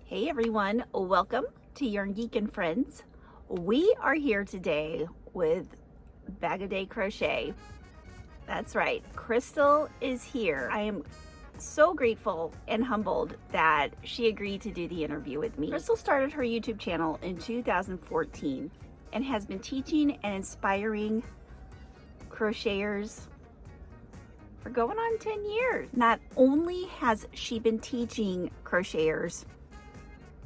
Hey everyone, welcome to Yarn Geek and Friends. We are here today with BagODay Crochet. That's right, Crystal is here. I am so grateful and humbled that she agreed to do the interview with me. Crystal started her YouTube channel in 2014 and has been teaching and inspiring crocheters for going on 10 years. Not only has she been teaching crocheters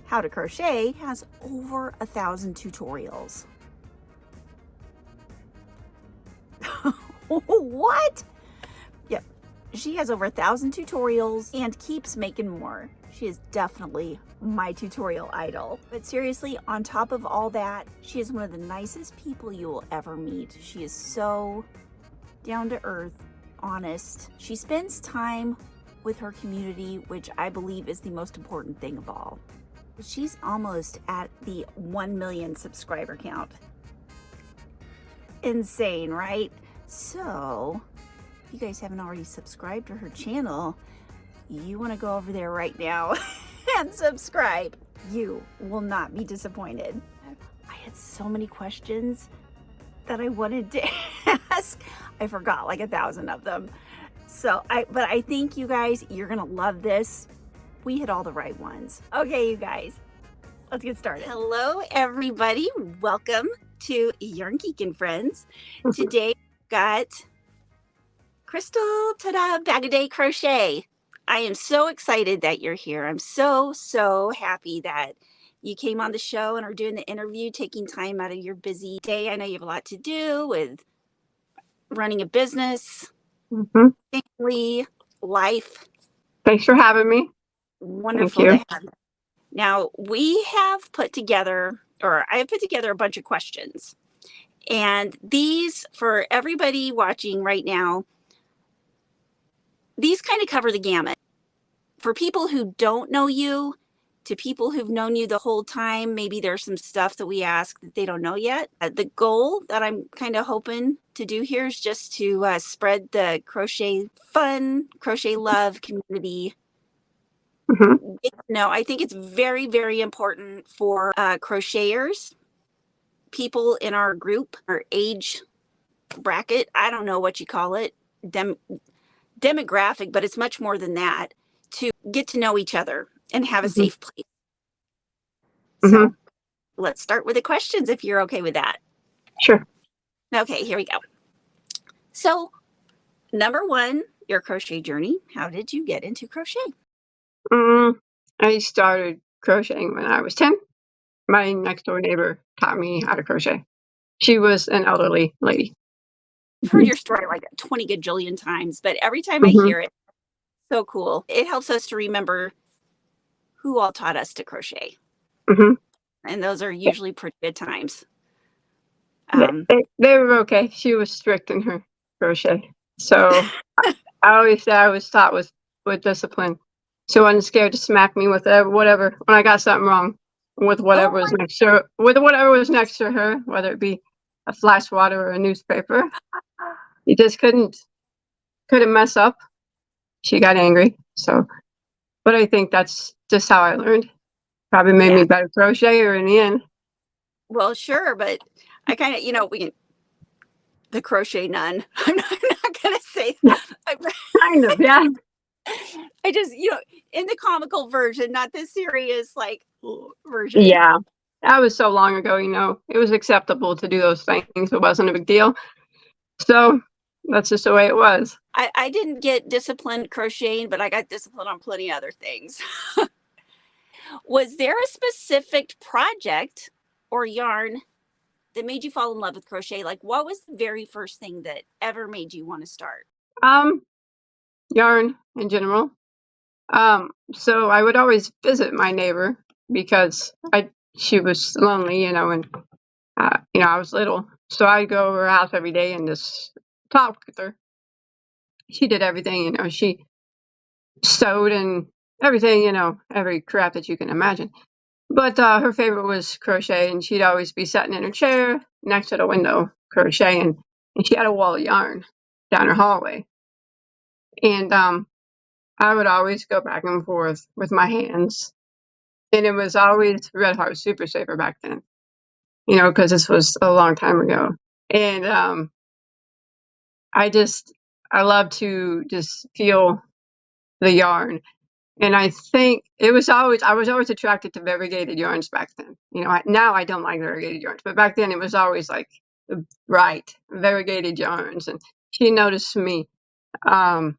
how to crochet, has over 1,000 tutorials. What? Yep, she has over 1,000 tutorials and keeps making more. She is definitely my tutorial idol. But seriously, on top of all that, she is one of the nicest people you will ever meet. She is so down to earth, honest. She spends time with her community, which I believe is the most important thing of all. She's almost at the 1 million subscriber count. Insane, right? So, if you guys haven't already subscribed to her channel, you want to go over there right now and subscribe. You will not be disappointed. I had so many questions that I wanted to ask. I forgot like 1,000 of them. But I think you guys, you're gonna love this. We hit all the right ones. Okay, you guys, let's get started. Hello, everybody. Welcome to Yarn Geek and Friends. Today, we've got Crystal, ta-da, BagODay Crochet. I am so excited that you're here. I'm so happy that you came on the show and are doing the interview, taking time out of your busy day. I know you have a lot to do with running a business, family, life. Thanks for having me. Wonderful to have you. Now, we have put together, or I have put together a bunch of questions. And these, for everybody watching right now, these kind of cover the gamut. For people who don't know you, to people who've known you the whole time, maybe there's some stuff that we ask that they don't know yet. The goal that I'm kind of hoping to do here is just to spread the crochet fun, crochet love community. No, I think it's very important for crocheters, people in our group, our age bracket. I don't know what you call it, demographic, but it's much more than that, to get to know each other and have a safe place. So let's start with the questions if you're okay with that. Sure. Okay, here we go. So, number one, your crochet journey. How did you get into crochet? I started crocheting when I was 10. My next door neighbor taught me how to crochet. She was an elderly lady. I've heard your story like 20 gajillion times, but every time I hear it, so cool. It helps us to remember who all taught us to crochet. And those are usually pretty good times. They were okay. She was strict in her crochet. So I always say I was taught with discipline. She wasn't scared to smack me with whatever when I got something wrong, with whatever was next to her, whether it be a flash water or a newspaper. You just couldn't mess up. She got angry. So, but I think that's just how I learned. Probably made me a better crocheter in the end. Well, sure, but I kind of, we can, the crochet nun. I'm not going to say that. Kind of, yeah. I just, in the comical version, not the serious, version. Yeah. That was so long ago, it was acceptable to do those things. It wasn't a big deal. So that's just the way it was. I didn't get disciplined crocheting, but I got disciplined on plenty of other things. Was there a specific project or yarn that made you fall in love with crochet? Like, what was the very first thing that ever made you want to start? Yarn in general. So I would always visit my neighbor because she was lonely, and I was little. So I'd go over her house every day and just talk with her. She did everything, she sewed and everything, every craft that you can imagine. But her favorite was crochet, and she'd always be sitting in her chair next to the window crocheting, and she had a wall of yarn down her hallway. And I would always go back and forth with my hands And it was always Red Heart Super Saver back then, you know, because this was a long time ago. And I just, I love to just feel the yarn. And I think it was always, I was always attracted to variegated yarns back then. You know, now I don't like variegated yarns, but back then it was always like the bright variegated yarns. And she noticed me um,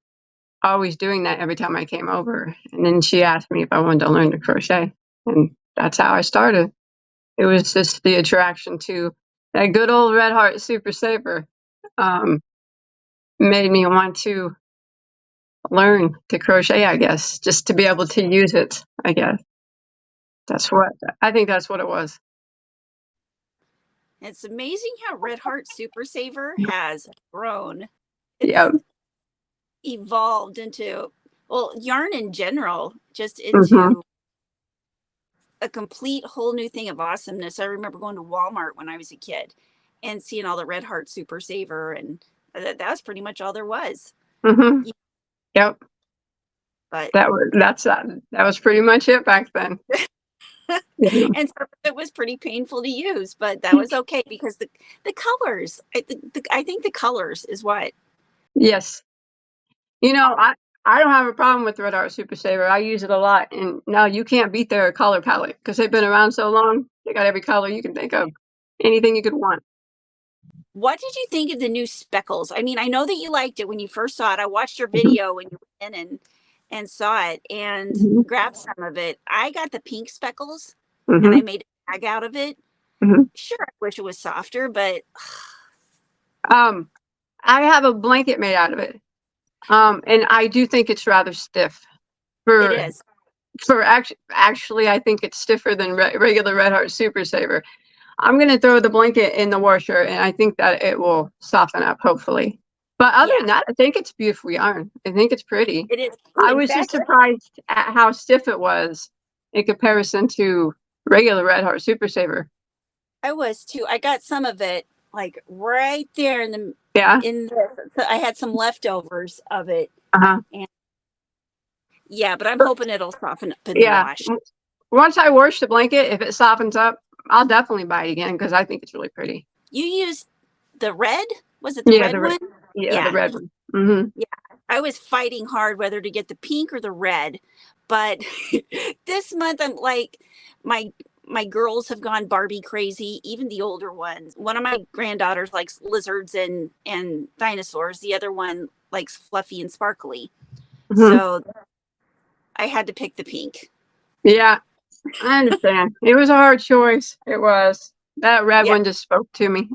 always doing that every time I came over. And then she asked me if I wanted to learn to crochet. And that's how I started. It was just the attraction to that good old Red Heart Super Saver um, made me want to learn to crochet, I guess, just to be able to use it, I guess. That's what I think that's what it was. It's amazing how Red Heart Super Saver has grown. Yeah. It's evolved into, well, yarn in general, just Mhm. into a complete whole new thing of awesomeness. I remember going to Walmart when I was a kid and seeing all the Red Heart Super Saver, and that was pretty much all there was. Mhm. Yep. But That was pretty much it back then. Yeah. and so it was pretty painful to use, but that was okay because the colors. I think the colors is what. Yes. You know, I don't have a problem with the Red Heart Super Saver. I use it a lot, and no, you can't beat their color palette because they've been around so long. They got every color you can think of, anything you could want. What did you think of the new Speckles? I mean, I know that you liked it when you first saw it. I watched your Mhm. video when you went in and saw it and Mhm. grabbed some of it. I got the pink Speckles and I Mhm. made a bag out of it. Mhm. Sure, I wish it was softer, but Um, I have a blanket made out of it, and I do think it's rather stiff. it For is. actually, I think it's stiffer than regular Red Heart Super Saver. I'm gonna throw the blanket in the washer, and I think that it will soften up, hopefully. But other than Yeah, that, I think it's beautiful yarn. I think it's pretty. it is. Oh, I in was just fact, surprised at how stiff it was in comparison to regular Red Heart Super Saver. I was too. I got some of it like right there Yeah. so I had some leftovers of it. Uh-huh. And yeah, but I'm hoping it'll soften up in the Yeah. wash. Once I wash the blanket, if it softens up, I'll definitely buy it again because I think it's really pretty. You used the red? Was it the Yeah, red one? the Yeah. red one. Mhm. Yeah. I was fighting hard whether to get the pink or the red. But this month I'm like my my girls have gone Barbie crazy, even the older ones. One of my granddaughters likes lizards and dinosaurs. The other one likes fluffy and sparkly. Mhm. So I had to pick the pink. Yeah, I understand. It was a hard choice. It was. That red Yeah. one just spoke to me.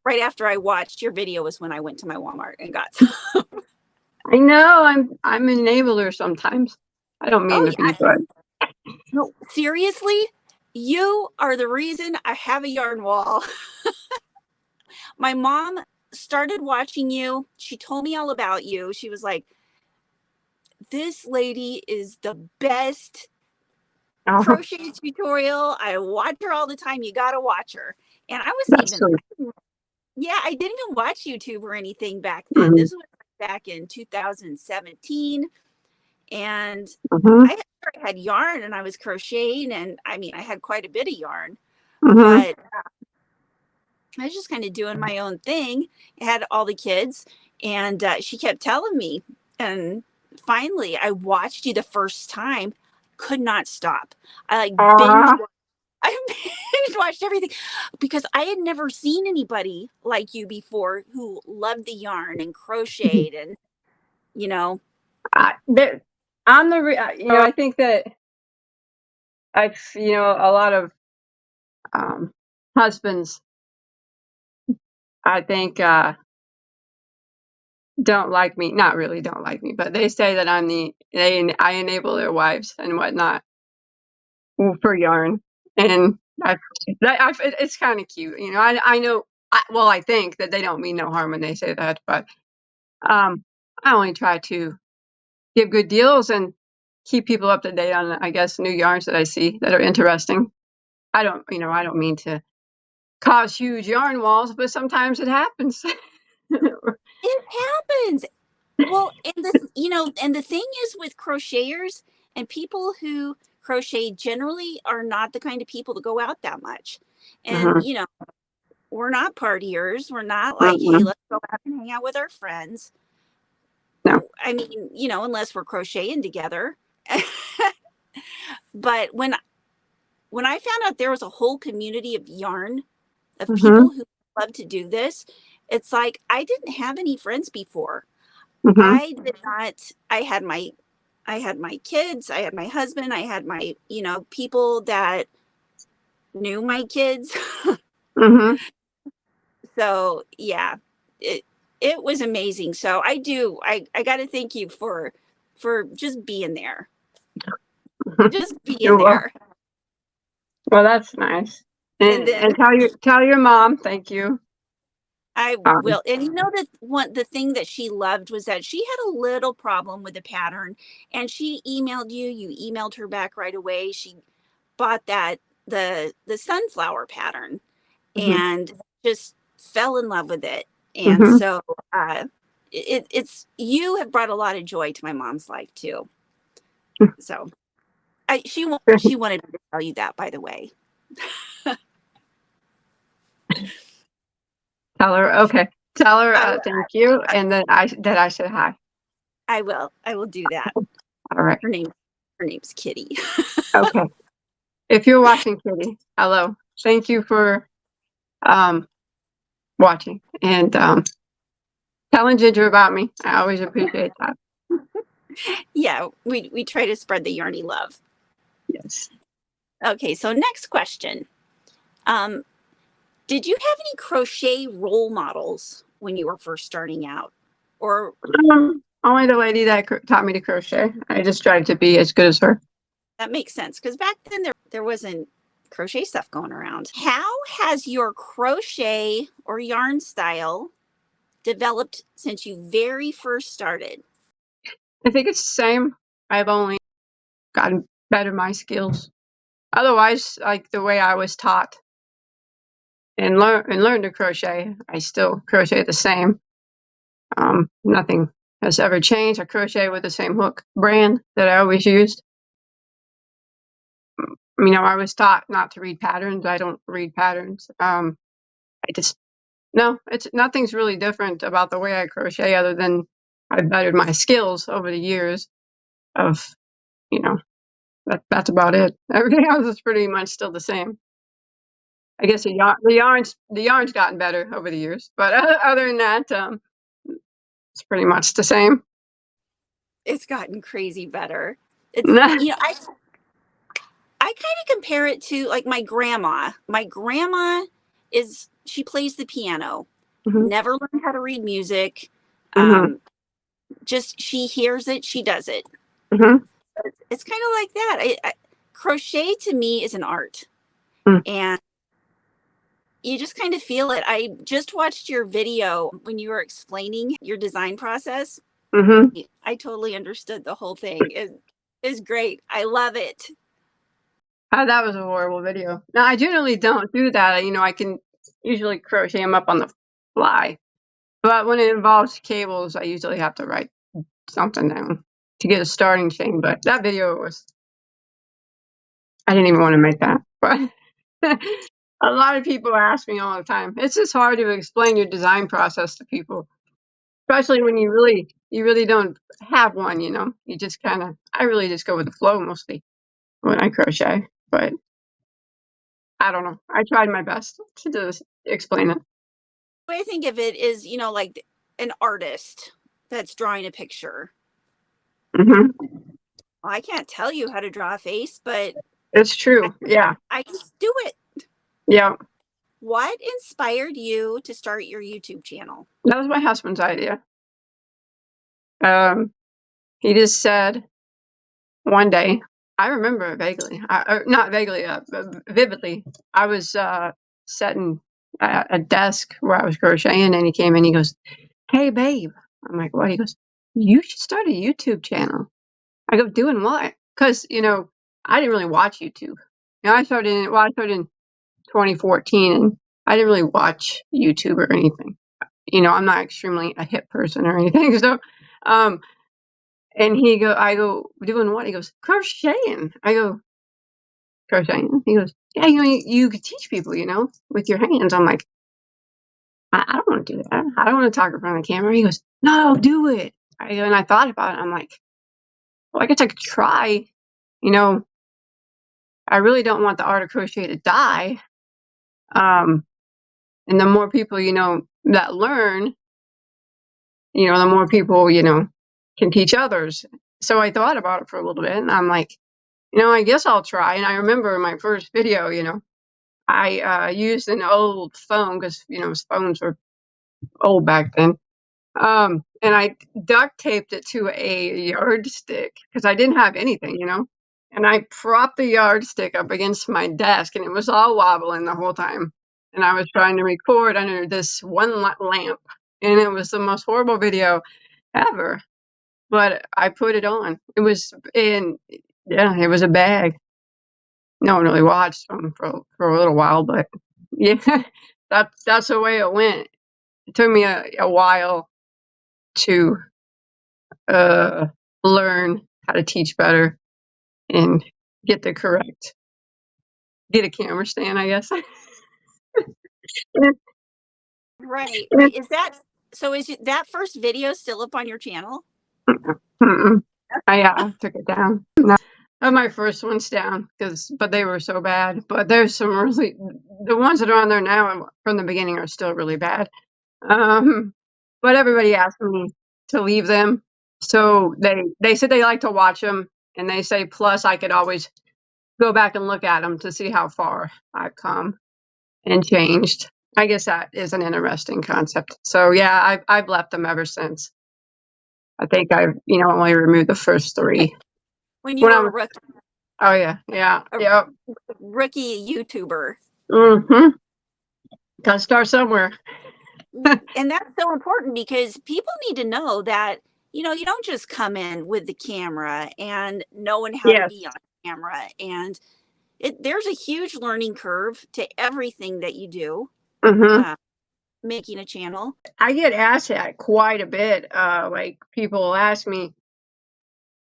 Right after I watched your video was when I went to my Walmart and got some. I know I'm an enabler sometimes. I don't mean Oh to be, yeah. but No, seriously? You are the reason I have a yarn wall. My mom started watching you. She told me all about you. She was like, this lady is the best oh, crochet tutorial. I watch her all the time. You got to watch her. And I wasn't that's even, so. yeah, I didn't even watch YouTube or anything back then. Mhm. This was back in 2017. And Mhm. I had yarn and I was crocheting. And I mean, I had quite a bit of yarn, Mhm. but I was just kind of doing my own thing. I had all the kids, and she kept telling me. And finally, I watched you the first time, could not stop. I like binge. Uh-huh. I binge watched everything because I had never seen anybody like you before who loved the yarn and crocheted and you know. There, I'm you know, I think that you know, a lot of um, husbands, I think, don't like me. Not really don't like me, but they say that I enable their wives and whatnot for yarn, and it's kind of cute. You know, I know. Well, I think that they don't mean no harm when they say that, but um, I only try to give good deals and keep people up to date on, I guess, new yarns that I see that are interesting. You know, I don't mean to cause huge yarn walls, but sometimes it happens. It happens. Well, and the thing is with crocheters and people who crochet generally are not the kind of people to go out that much. And, Mhm. you know, we're not partiers. We're not like, hey, Mhm. let's go out and hang out with our friends. No. I mean, you know, unless we're crocheting together. But when I found out there was a whole community of yarn of Mhm. people who love to do this, it's like I didn't have any friends before. Mhm. I did not. I had my kids, I had my husband, I had my, you know, people that knew my kids. Mhm. So yeah, it it was amazing. So I got to thank you for just being there, just being You're welcome. there. Well, that's nice. And then And tell your mom thank you. I Um, will. And you know that one the thing that she loved was that she had a little problem with the pattern, and she emailed you. You emailed her back right away. She bought the sunflower pattern mhm. and just fell in love with it. And Mhm. so it's you have brought a lot of joy to my mom's life too. So she wanted me to tell you that, by the way. Tell her, okay. Tell her I thank you, and that I said hi. I will. I will do that. All right. Her name her name's Kitty. Okay. If you're watching, Kitty, hello. Thank you for um, watching and telling Ginger about me. I always appreciate that. Yeah, we try to spread the yarny love. Yes. Okay, so next question. Um, did you have any crochet role models when you were first starting out? Or Only the lady that taught me to crochet. I just tried to be as good as her. that makes sense because back then there wasn't crochet stuff going around. How has your crochet or yarn style developed since you very first started? I think it's the same. I've only gotten better my skills. Otherwise, like the way I was taught and learned to crochet, I still crochet the same. Nothing has ever changed. I crochet with the same hook brand that I always used. You know, I was taught not to read patterns. I don't read patterns. I just no, it's nothing's really different about the way I crochet other than I've bettered my skills over the years of, you know, that's about it. Everything else is pretty much still the same. I guess the yarn's gotten better over the years, but other than that, it's pretty much the same. It's gotten crazy better. It's, you know, I kind of compare it to like my grandma. My grandma she plays the piano, Mhm. never learned how to read music. Mhm. Um, just she hears it, she does it. Mhm. It's kind of like that. Crochet to me is an art, Mm. and you just kind of feel it. I just watched your video when you were explaining your design process. Mhm. I totally understood the whole thing. It is great. I love it. That was a horrible video. No, I generally don't do that. You know, I can usually crochet them up on the fly, but when it involves cables, I usually have to write something down to get a starting chain. But that video was, I didn't even want to make that. But a lot of people ask me all the time. It's just hard to explain your design process to people, especially when you really don't have one. You know, you just kind of. I really just go with the flow mostly when I crochet, but I don't know. I tried my best to just explain it. The way I think of it is, you know, like an artist that's drawing a picture. Hmm. Well, I can't tell you how to draw a face, but It's I, true. Yeah. I just do it. Yeah. What inspired you to start your YouTube channel? That was my husband's idea. Um, he just said one day, I remember it vaguely, or not vaguely, but vividly. I was sitting at a desk where I was crocheting, and he came in. He goes, "Hey, babe." I'm like, "What?" He goes, "You should start a YouTube channel." I go, "Doing what?" Because I didn't really watch YouTube. I started in 2014, and I didn't really watch YouTube or anything. I'm not extremely a hip person or anything. So, um, and I go, "Doing what?" He goes, "Crocheting." I go, crocheting? He goes, yeah, you could teach people, with your hands. I'm like, I don't want to do that. I don't want to talk in front of the camera. He goes, no, do it. And I thought about it. I'm like, well, I guess I could try. I really don't want the art of crochet to die. And the more people, that learn, the more people, can teach others. So I thought about it for a little bit, and I'm like, I guess I'll try. And I remember my first video, I used an old phone because, phones were old back then. And I duct taped it to a yardstick because I didn't have anything, and I propped the yardstick up against my desk, and it was all wobbling the whole time. And I was trying to record under this one lamp, and it was the most horrible video ever. But I put it on. It was it was a bag. No one really watched them for a little while, but yeah, that's the way it went. It took me a while to learn how to teach better and get a camera stand, I guess. Right. Is that first video still up on your channel? I took it down. No, my first one's down but they were so bad. But there's some the ones that are on there now from the beginning are still really bad. But everybody asked me to leave them, so they said they like to watch them, and they say plus I could always go back and look at them to see how far I've come and changed. I guess that is an interesting concept. So yeah, I've left them ever since. I think I've only removed the first 3 when you were a rookie. Oh yeah. Rookie YouTuber. Gotta start somewhere. And that's so important because people need to know that you don't just come in with the camera and knowing how to be on camera, and there's a huge learning curve to everything that you do. Making a channel. I get asked that quite a bit. Like people ask me,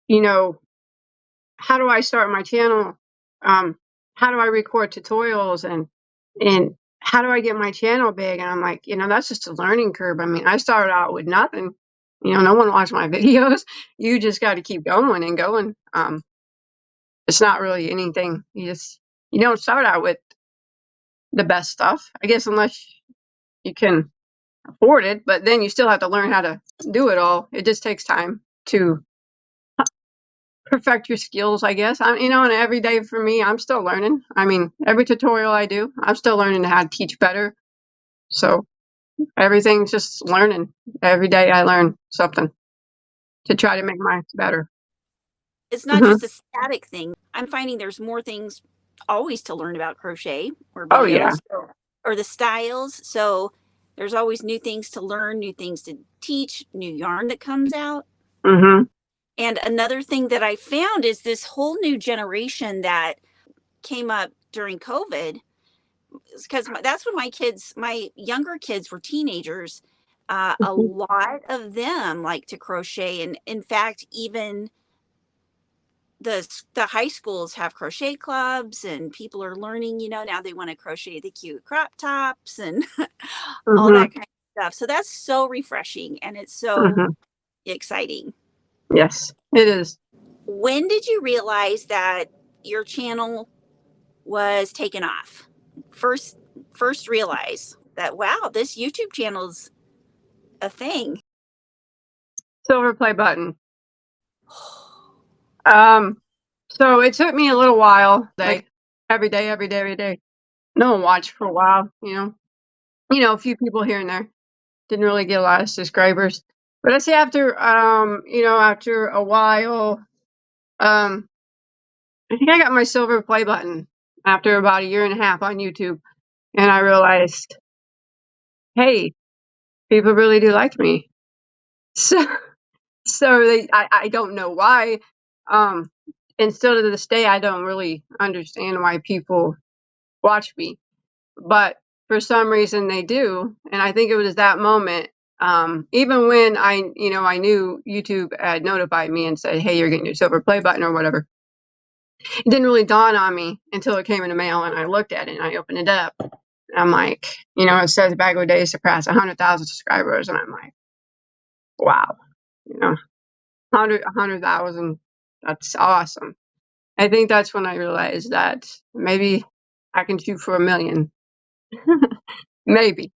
how do I start my channel? How do I record tutorials and how do I get my channel big? And I'm like, that's just a learning curve. I mean, I started out with nothing. No one watched my videos. You just got to keep going and going. It's not really anything. You don't start out with the best stuff, I guess, unless you can afford it, but then you still have to learn how to do it all. It just takes time to perfect your skills, I guess. And every day for me, I'm still learning. I mean, every tutorial I do, I'm still learning how to teach better. So everything's just learning. Every day I learn something to try to make mine better. It's not just a static thing. I'm finding there's more things always to learn about crochet or videos or the styles. So there's always new things to learn, new things to teach, new yarn that comes out. And another thing that I found is this whole new generation that came up during COVID, because that's when my younger kids were teenagers. A lot of them like to crochet. And in fact, even the high schools have crochet clubs, and people are learning, now they want to crochet the cute crop tops and all that kind of stuff. So that's so refreshing, and it's so exciting. Yes, it is. When did you realize that your channel was taken off? First realize that, wow, this YouTube channel's a thing. Silver play button. So it took me a little while, like every day. No one watched for a while, a few people here and there. Didn't really get a lot of subscribers. But I say after after a while, I think I got my silver play button after about 1.5 years on YouTube, and I realized, hey, people really do like me. So I don't know why. And still to this day, I don't really understand why people watch me, but for some reason they do. And I think it was that moment. Even when I knew YouTube had notified me and said, hey, you're getting your silver play button or whatever. it didn't really dawn on me until it came in the mail and I looked at it and I opened it up. And I'm like, it says BagODay surpassed 100,000 subscribers. And I'm like, wow, 100,000. That's awesome. I think that's when I realized that maybe I can shoot for 1,000,000. Maybe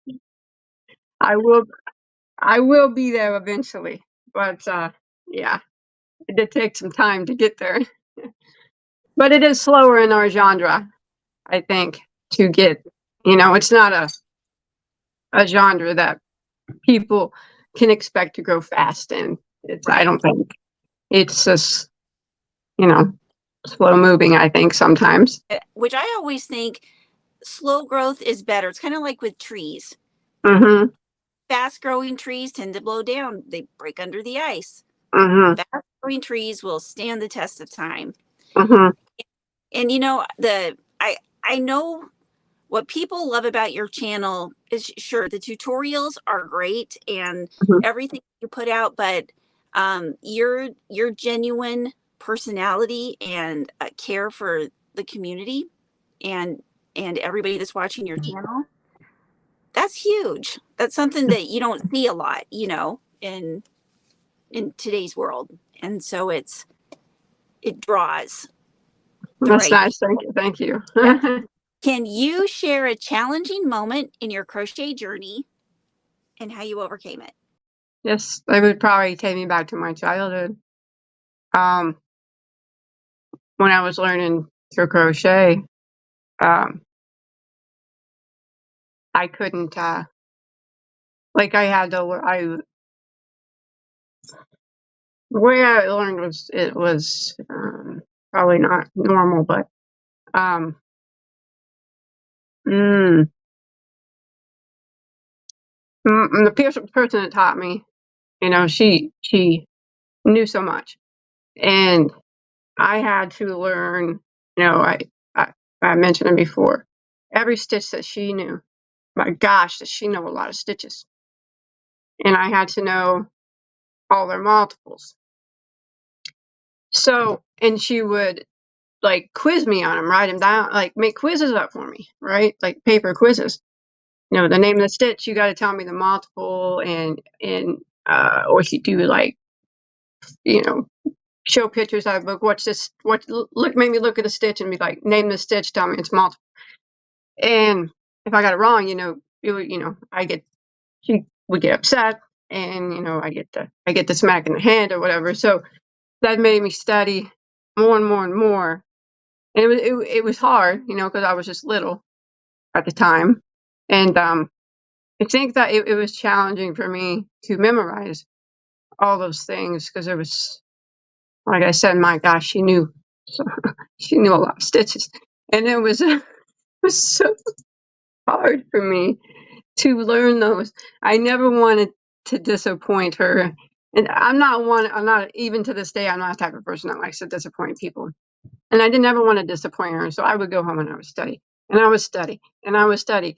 I will be there eventually, but yeah, it did take some time to get there. But it is slower in our genre, I think, to get. It's not a genre that people can expect to grow fast in. I Right. don't think it's just slow moving. I think sometimes. Which I always think slow growth is better. It's kind of like with trees. Mhm. Fast growing trees tend to blow down, they break under the ice. Mhm. Fast growing trees will stand the test of time. Mhm. And I know what people love about your channel is, sure, the tutorials are great and Mhm. everything you put out, but your genuine personality and care for the community and everybody that's watching your channel, that's huge. That's something that you don't see a lot, in today's world. And so it draws the That's right nice. people. Thank you. Yeah. Can you share a challenging moment in your crochet journey and how you overcame it? Yes, they would probably take me back to my childhood. Um, when I was learning to crochet, um, I couldn't, like I had to, the way I learned was probably not normal, but, um, mm, the person that taught me, she knew so much. And I had to learn, I, I mentioned it before, every stitch that she knew. My gosh, does she know a lot of stitches? And I had to know all their multiples. So, and she would like quiz me on them, write them down, like make quizzes up for me, right? Like paper quizzes. The name of the stitch, you got to tell me the multiple, or she do like, you know, show pictures out of book. What's this? Make me look at a stitch and be like, name the stitch, tell me it's multiple. And if I got it wrong, she would get upset, and I get the smack in the hand or whatever. So that made me study more and more and more. And it was hard, because I was just little at the time. And I think that it was challenging for me to memorize all those things because it was, like I said, my gosh, she knew, so, she knew a lot of stitches, and it was it was so hard for me to learn those. I never wanted to disappoint her, and I'm not even to this day. I'm not the type of person that likes to disappoint people. And I didn't ever want to disappoint her. So I would go home and I would study. And I would study. And I would study.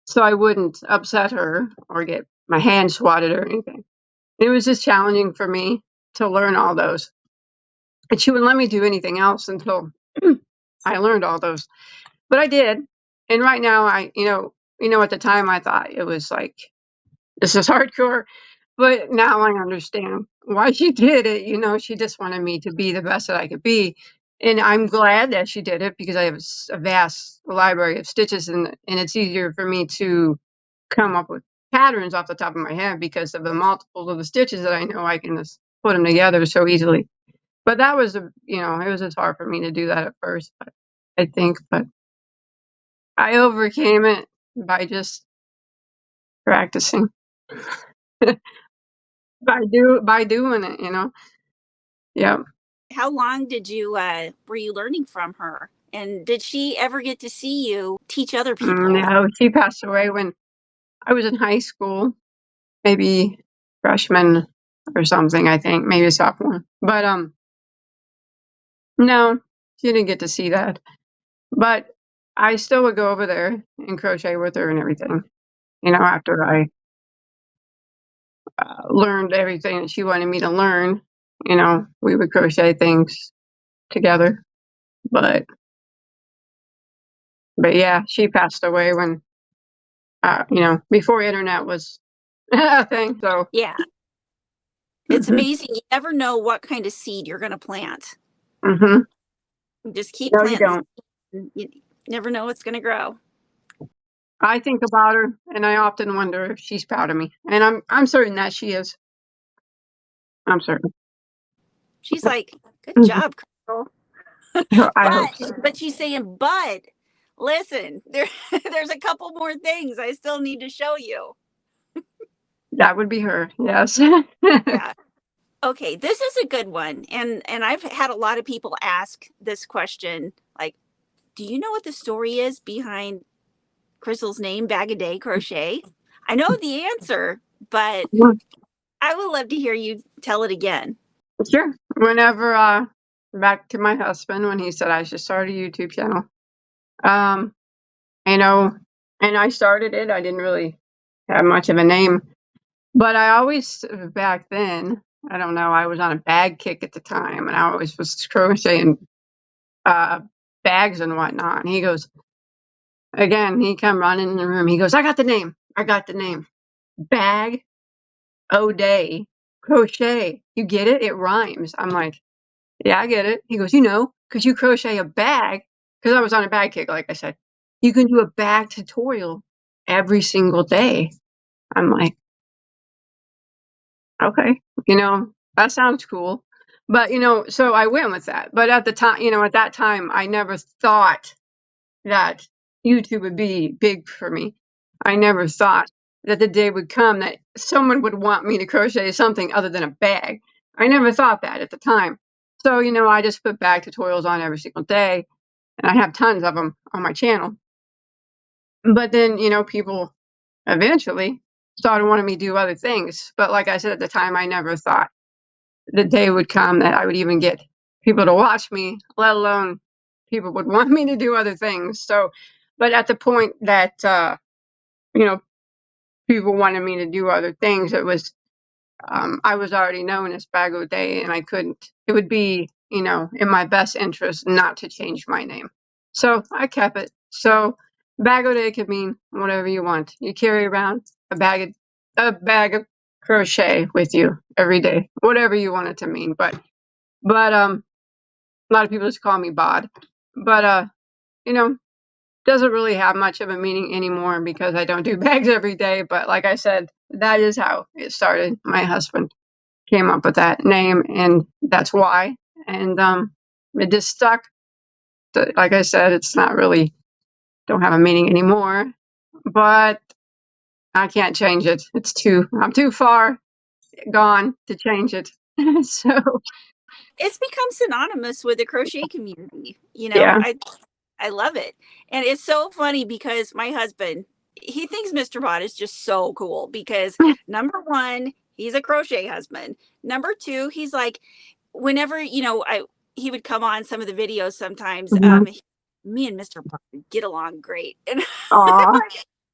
So I wouldn't upset her or get my hand swatted or anything. It was just challenging for me to learn all those. And she wouldn't let me do anything else until I learned all those. But I did. And right now at the time I thought it was like, this is hardcore. But now I understand why she did it. She just wanted me to be the best that I could be. And I'm glad that she did it because I have a vast library of stitches, and it's easier for me to come up with patterns off the top of my head because of the multiples of the stitches that I know I can just put them together so easily. But that was, it was just hard for me to do that at first, but I overcame it by just practicing, by doing it. Yeah. How long did you were you learning from her? And did she ever get to see you teach other people? No, she passed away when I was in high school, maybe freshman or something, I think, maybe sophomore. But no, she didn't get to see that. But I still would go over there and crochet with her and everything. After I learned everything that she wanted me to learn, we would crochet things together. But yeah, she passed away when before internet was a thing. So Yeah. It's amazing. You never know what kind of seed you're going to plant. mm-hmm. You just keep No, you planting. don't. You never know what's going to grow. I think about her, and I often wonder if she's proud of me, and I'm certain that she is. I'm certain. She's like, good job, Crystal. I hope so. But she's saying, but listen, there's a couple more things I still need to show you. That would be her. Yes. Yeah. Okay, this is a good one. And I've had a lot of people ask this question, like, do you know what the story is behind Crystal's name, BagODay Crochet? I know the answer, but I would love to hear you tell it again. Sure. Whenever back to my husband when he said I should start a YouTube channel. Um, you know, and I started it. I didn't really have much of a name, but I always back then, I don't know, I was on a bag kick at the time, and I always was crocheting bags and whatnot. And he goes, again, he come running in the room. He goes, I got the name. I got the name. BagODay Crochet. You get it? It rhymes. I'm like, yeah, I get it. He goes, because you crochet a bag, because I was on a bag kick, like I said, you can do a bag tutorial every single day. I'm like, okay, that sounds cool. But, so I went with that. But at the time, at that time, I never thought that YouTube would be big for me. I never thought that the day would come that someone would want me to crochet something other than a bag. I never thought that at the time. So, I just put bag tutorials on every single day, and I have tons of them on my channel. But then, people eventually started wanting me to do other things. But like I said, at the time, I never thought the day would come that I would even get people to watch me, let alone people would want me to do other things. So, but at the point that, people wanted me to do other things, it was, I was already known as BagODay, and I couldn't, it would be, in my best interest not to change my name. So I kept it. So BagODay could mean whatever you want. You carry around a bag of crochet with you every day, whatever you want it to mean. But a lot of people just call me Bod. But doesn't really have much of a meaning anymore because I don't do bags every day. But like I said, that is how it started. My husband came up with that name, and that's why. And it just stuck. Like I said, it's not really, don't have a meaning anymore, but I can't change it. I'm too far gone to change it. So It's become synonymous with the crochet community. yeah. I love it. And it's so funny because my husband, he thinks Mr. Bot is just so cool because number one, he's a crochet husband. Number two, he's like, whenever, he would come on some of the videos sometimes, Mhm. me and Mr. Bot would get along great. And Aw.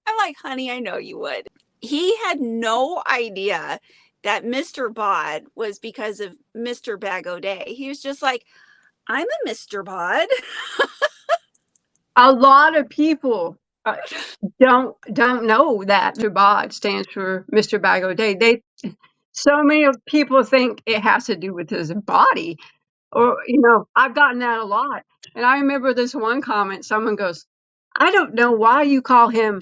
I'm like, honey, I know you would. He had no idea that Mr. Bod was because of Mr. BagODay. He was just like, I'm a Mr. Bod. A lot of people don't know that Mr. Bod stands for Mr. BagODay. So many people think it has to do with his body, or I've gotten that a lot. And I remember this one comment. Someone goes, "I don't know why you call him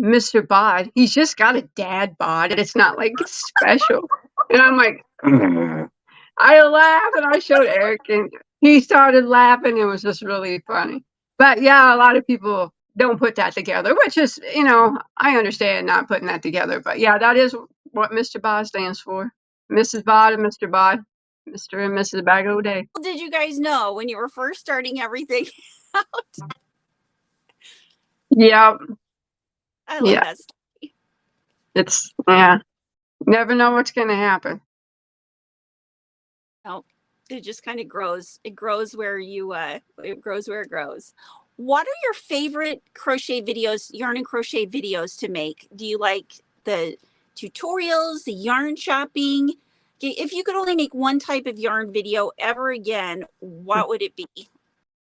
Mr. Bod. He's just got a dad bod, and it's not like it's special." And I'm like, I laughed, and I showed Eric, and he started laughing. It was just really funny. But yeah, a lot of people don't put that together, which is, I understand not putting that together. But yeah, that is what Mr. Bod stands for. Mrs. Bod and Mr. Bod, Mr. and Mrs. BagODay. Did you guys know when you were first starting everything out? Yeah, I love yeah. that story. It's, yeah. Never know what's going to happen. No, it just kind of grows. It grows where it grows where it grows. What are your favorite crochet videos, yarn and crochet videos to make? Do you like the tutorials, the yarn shopping? If you could only make one type of yarn video ever again, what would it be?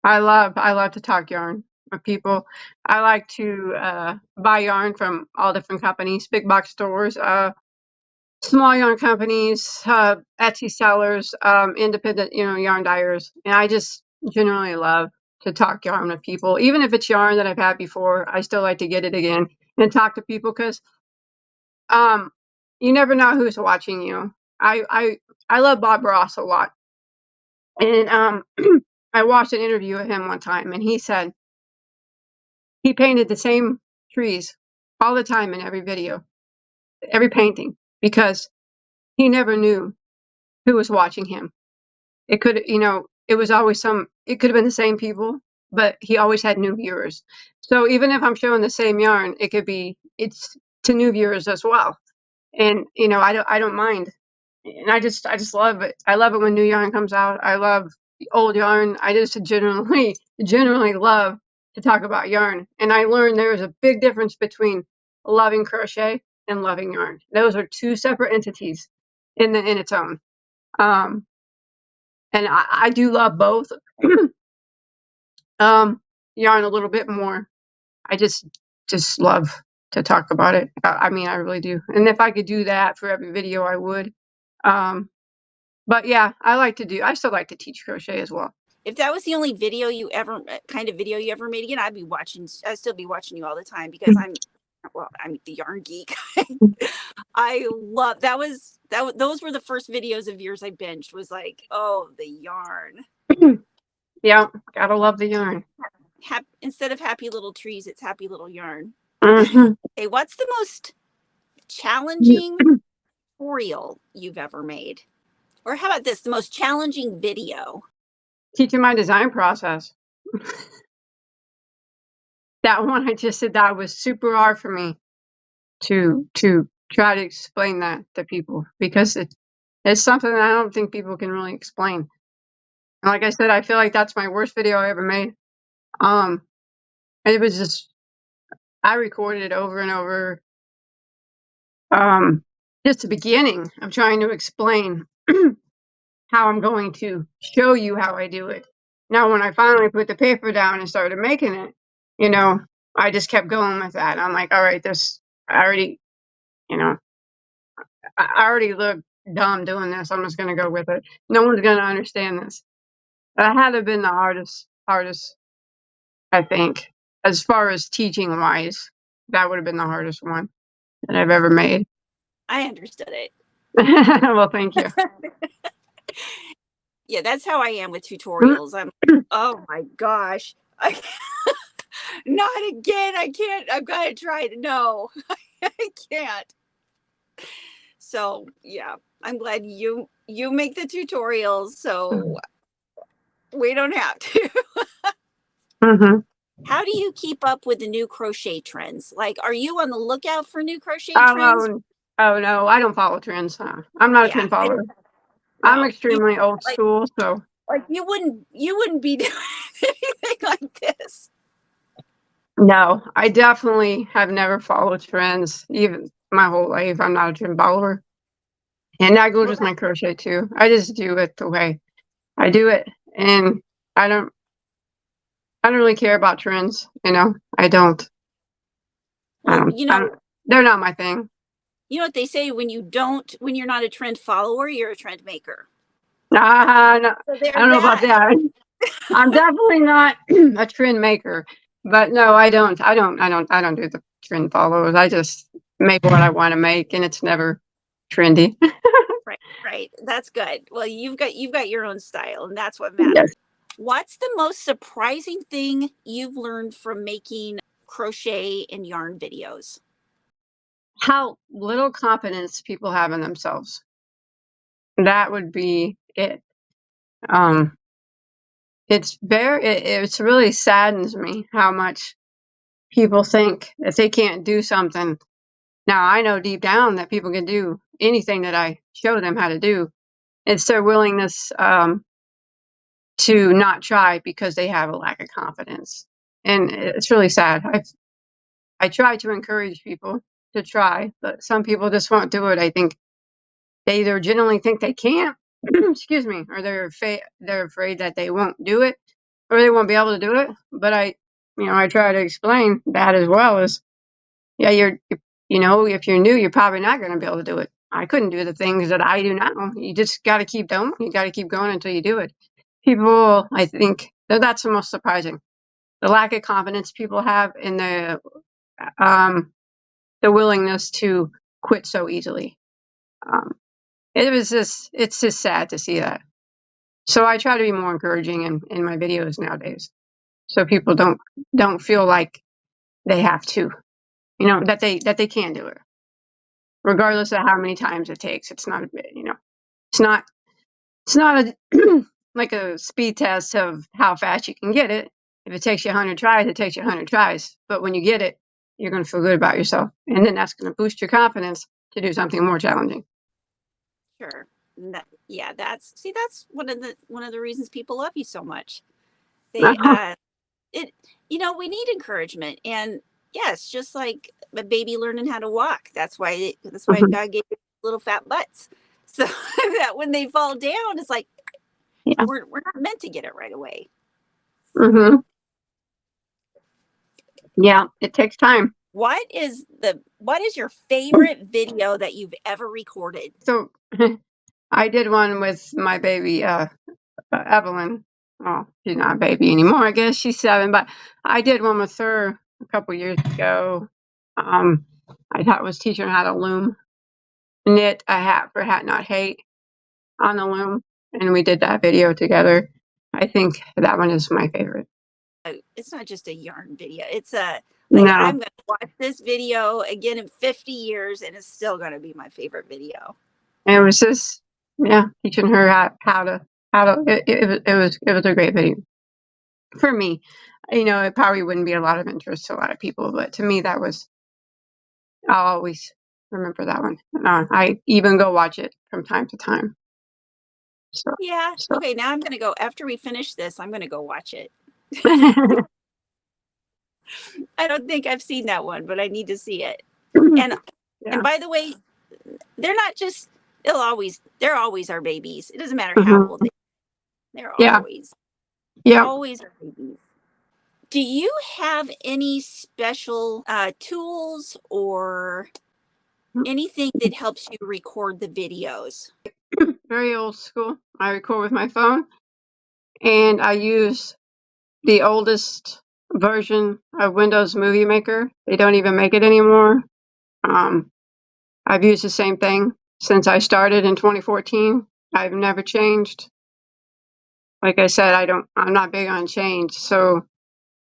I love to talk yarn with people. I like to buy yarn from all different companies, big box stores, small yarn companies, Etsy sellers, independent, yarn dyers. And I just generally love to talk yarn with people. Even if it's yarn that I've had before, I still like to get it again and talk to people because um, you never know who's watching you. I love Bob Ross a lot. And I watched an interview with him one time, and he said he painted the same trees all the time in every video, every painting, because he never knew who was watching him. It could, it was always it could have been the same people, but he always had new viewers. So even if I'm showing the same yarn, it's to new viewers as well. And, I don't mind. And I just love it. I love it when new yarn comes out. I love old yarn. I just generally love to talk about yarn. And I learned there is a big difference between loving crochet and loving yarn. Those are two separate entities in its own. And I do love both. Yarn a little bit more. I just love to talk about it. I mean, I really do. And if I could do that for every video, I would. But yeah, I still like to teach crochet as well. If that was the only video you ever made again, I'd still be watching you all the time because I'm the yarn geek. I love those were the first videos of yours I binged, was like, oh, the yarn. Yeah, gotta love the yarn. Instead of happy little trees, it's happy little yarn. Mm-hmm. Hey, what's the most challenging tutorial you've ever made? Or how about this, the most challenging video? Teaching my design process. That one I just said that was super hard for me to try to explain that to people because it's something that I don't think people can really explain. And like I said, I feel like that's my worst video I ever made. And it was just I recorded it over and over. Just the beginning of trying to explain how I'm going to show you how I do it. Now, when I finally put the paper down and started making it, I just kept going with that. I'm like, all right, I already, I already look dumb doing this. I'm just going to go with it. No one's going to understand this. That had to have been the hardest, I think, as far as teaching wise. That would have been the hardest one that I've ever made. I understood it. Well, thank you. Yeah, that's how I am with tutorials. I'm, oh my gosh. Not again. I can't. I've got to try it. No, I can't. So yeah, I'm glad you make the tutorials, so we don't have to. Mm-hmm. How do you keep up with the new crochet trends? Like, are you on the lookout for new crochet trends? Oh no, I don't follow trends. I'm not a trend follower. I'm extremely old school, so like you wouldn't be doing anything like this. No, I definitely have never followed trends, even my whole life. I'm not a trend follower. And that goes with my crochet too. I just do it the way I do it. And I don't really care about trends, I don't. Well, they're not my thing. You know what they say, when you're not a trend follower, you're a trend maker. No, I don't know about that. I'm definitely not a trend maker, but no, I don't do the trend followers. I just make what I want to make, and it's never trendy. Right. That's good. Well, you've got your own style, and that's what matters. Yes. What's the most surprising thing you've learned from making crochet and yarn videos? How little confidence people have in themselves. That would be it. It's really saddens me how much people think that they can't do something. Now, I know deep down that people can do anything that I show them how to do. It's their willingness to not try because they have a lack of confidence. And it's really sad. I try to encourage people to try, but some people just won't do it. I think they either genuinely think they can't, excuse me, or they're afraid that they won't do it. or they won't be able to do it. But I try to explain that as well as, yeah, if you're new, you're probably not going to be able to do it. I couldn't do the things that I do now. You just got to keep doing. You got to keep going until you do it. People, I think that's the most surprising. The lack of confidence people have in the willingness to quit so easily. It's just sad to see that. So I try to be more encouraging in my videos nowadays, so people don't feel like they have to, that they can do it, regardless of how many times it takes. It's not it's not a like a speed test of how fast you can get it. If it takes you 100 tries, it takes you 100 tries. But when you get it, you're going to feel good about yourself, and then that's going to boost your confidence to do something more challenging. Sure. Yeah, that's one of the reasons people love you so much. They we need encouragement, and yes, just like a baby learning how to walk. That's why God gave little fat butts, so that when they fall down, it's like, Yeah. we're not meant to get it right away. Mm-hmm. Yeah, it takes time. What is your favorite video that you've ever recorded? So I did one with my baby, Evelyn. Well, she's not a baby anymore. I guess she's 7, but I did one with her a couple years ago. I was teaching her how to loom, knit a hat for Hat Not Hate on the loom, and we did that video together. I think that one is my favorite. It's not just a yarn video. It's I'm No, going to watch this video again in 50 years, and it's still going to be my favorite video. and it was just, teaching her how to. It was a great video for me. It probably wouldn't be a lot of interest to a lot of people, but to me, I'll always remember that one. I even go watch it from time to time. Yeah. Okay. Now I'm going to go, after we finish this, I'm going to go watch it. I don't think I've seen that one, but I need to see it. And and by the way, they're not just they're always our babies. It doesn't matter how old they are. They're always our babies. Do you have any special tools or anything that helps you record the videos? Very old school. I record with my phone, and I use the oldest version of Windows Movie Maker. They don't even make it anymore. I've used the same thing since I started in 2014. I've never changed. Like I said, I'm not big on change. So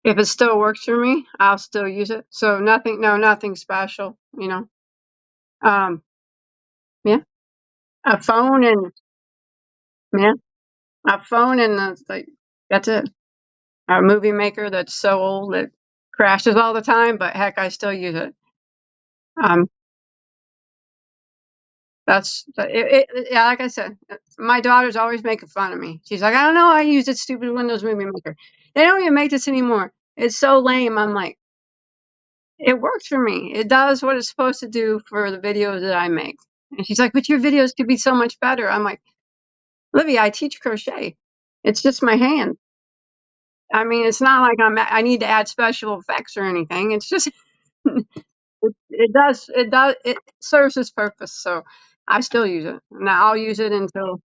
if it still works for me, I'll still use it. So nothing special, Yeah. A phone and yeah, a phone and that's it. A movie maker that's so old it crashes all the time, but heck, I still use it. Yeah, like I said, my daughter's always making fun of me. She's like, I don't know, I use this stupid Windows Movie Maker. They don't even make this anymore. It's so lame. I'm like, it works for me. It does what it's supposed to do for the videos that I make. And she's like, but your videos could be so much better. I'm like, Livy, I teach crochet. It's just my hand. I mean, it's not like I need to add special effects or anything. It's just it serves its purpose. So I still use it. Now I'll use it until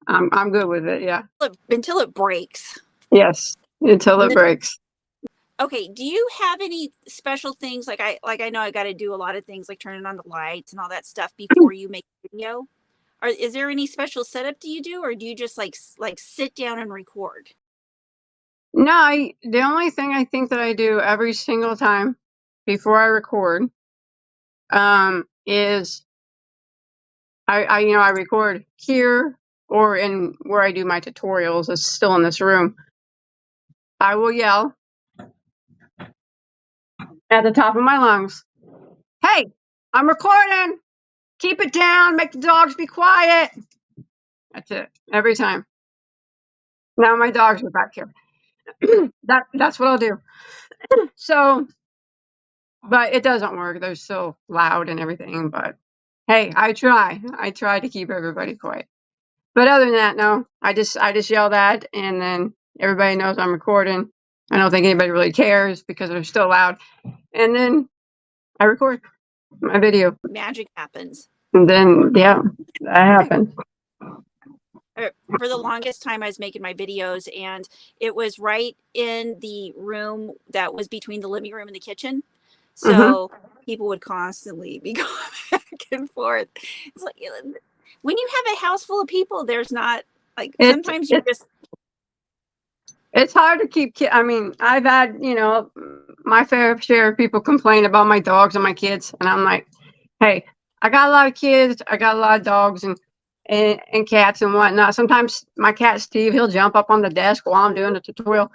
I'm good with it. Yeah. Until it breaks. Yes. Until it breaks. Okay. Do you have any special things like I know I got to do a lot of things like turning on the lights and all that stuff before you make a video? Or is there any special setup do you do, or do you just like sit down and record? No, the only thing I think that I do every single time before I record is I record here or in where I do my tutorials. It's still in this room. I will yell at the top of my lungs, "Hey, I'm recording! Keep it down, make the dogs be quiet." That's it, every time. Now my dogs are back here. That's what I'll do. So, but it doesn't work. They're so loud and everything, but hey, I try to keep everybody quiet. But other than that, no, I just yell that, and then Everybody knows I'm recording. I don't think anybody really cares because they're still loud. And then I record my video. Magic happens. And then, yeah, that happened. For the longest time I was making my videos, and it was right in the room that was between the living room and the kitchen. So people would constantly be going back and forth. It's like when you have a house full of people, there's not like sometimes you just. It's hard to keep. I mean, I've had, my fair share of people complain about my dogs and my kids, and I'm like, hey, I got a lot of kids, I got a lot of dogs and cats and whatnot. Sometimes my cat Steve, he'll jump up on the desk while I'm doing the tutorial.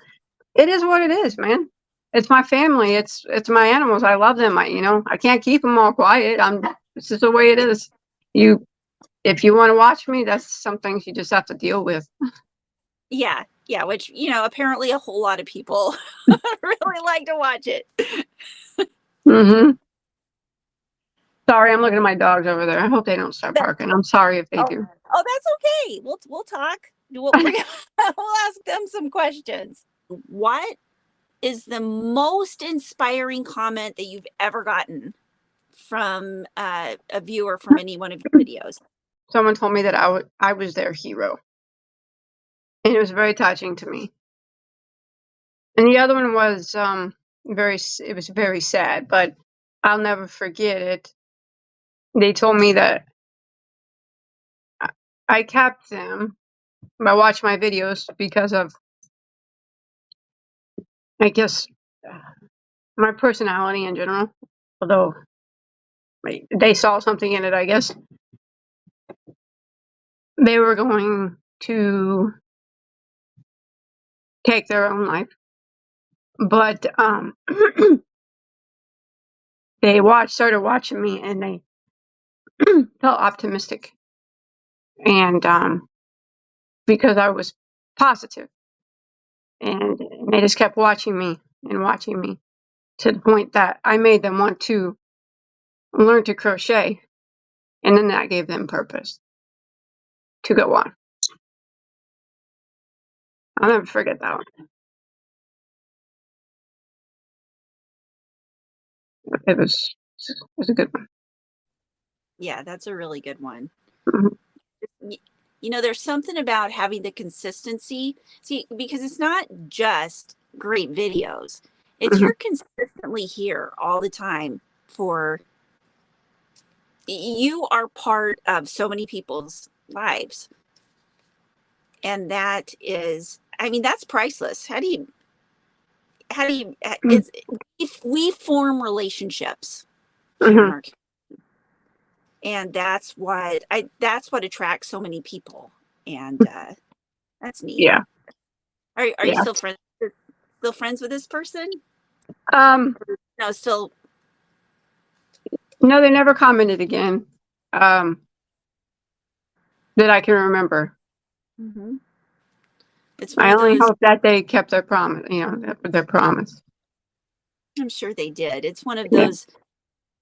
It is what it is, man. It's my family. It's my animals. I love them. I can't keep them all quiet. This is the way it is. If you want to watch me, that's some things you just have to deal with. Yeah, which, apparently a whole lot of people really like to watch it. Sorry, I'm looking at my dogs over there. I hope they don't start barking. I'm sorry if they do. Oh, that's okay. We'll talk. We'll ask them some questions. What is the most inspiring comment that you've ever gotten from a viewer from any one of your videos? Someone told me that I was their hero, and it was very touching to me. And the other one was it was very sad, but I'll never forget it. They told me that I kept them by watching my videos because of, I guess, my personality in general. Although they saw something in it, I guess. They were going to take their own life, but they started watching me, and they felt optimistic, and because I was positive, and they just kept watching me and watching me to the point that I made them want to learn to crochet, and then that gave them purpose to go on. I'll never forget that one. It was a good one. Yeah, that's a really good one. Mm-hmm. There's something about having the consistency. See, because it's not just great videos. It's you're consistently here all the time you are part of so many people's lives. And that is, that's priceless. How do you, it's, if we form relationships here in our community, and that's what attracts so many people. And that's neat. Yeah. Are you still friends with this person? No, still. No, they never commented again. That I can remember. Mm-hmm. I only hope that they kept their promise. Their promise. I'm sure they did. It's one of those.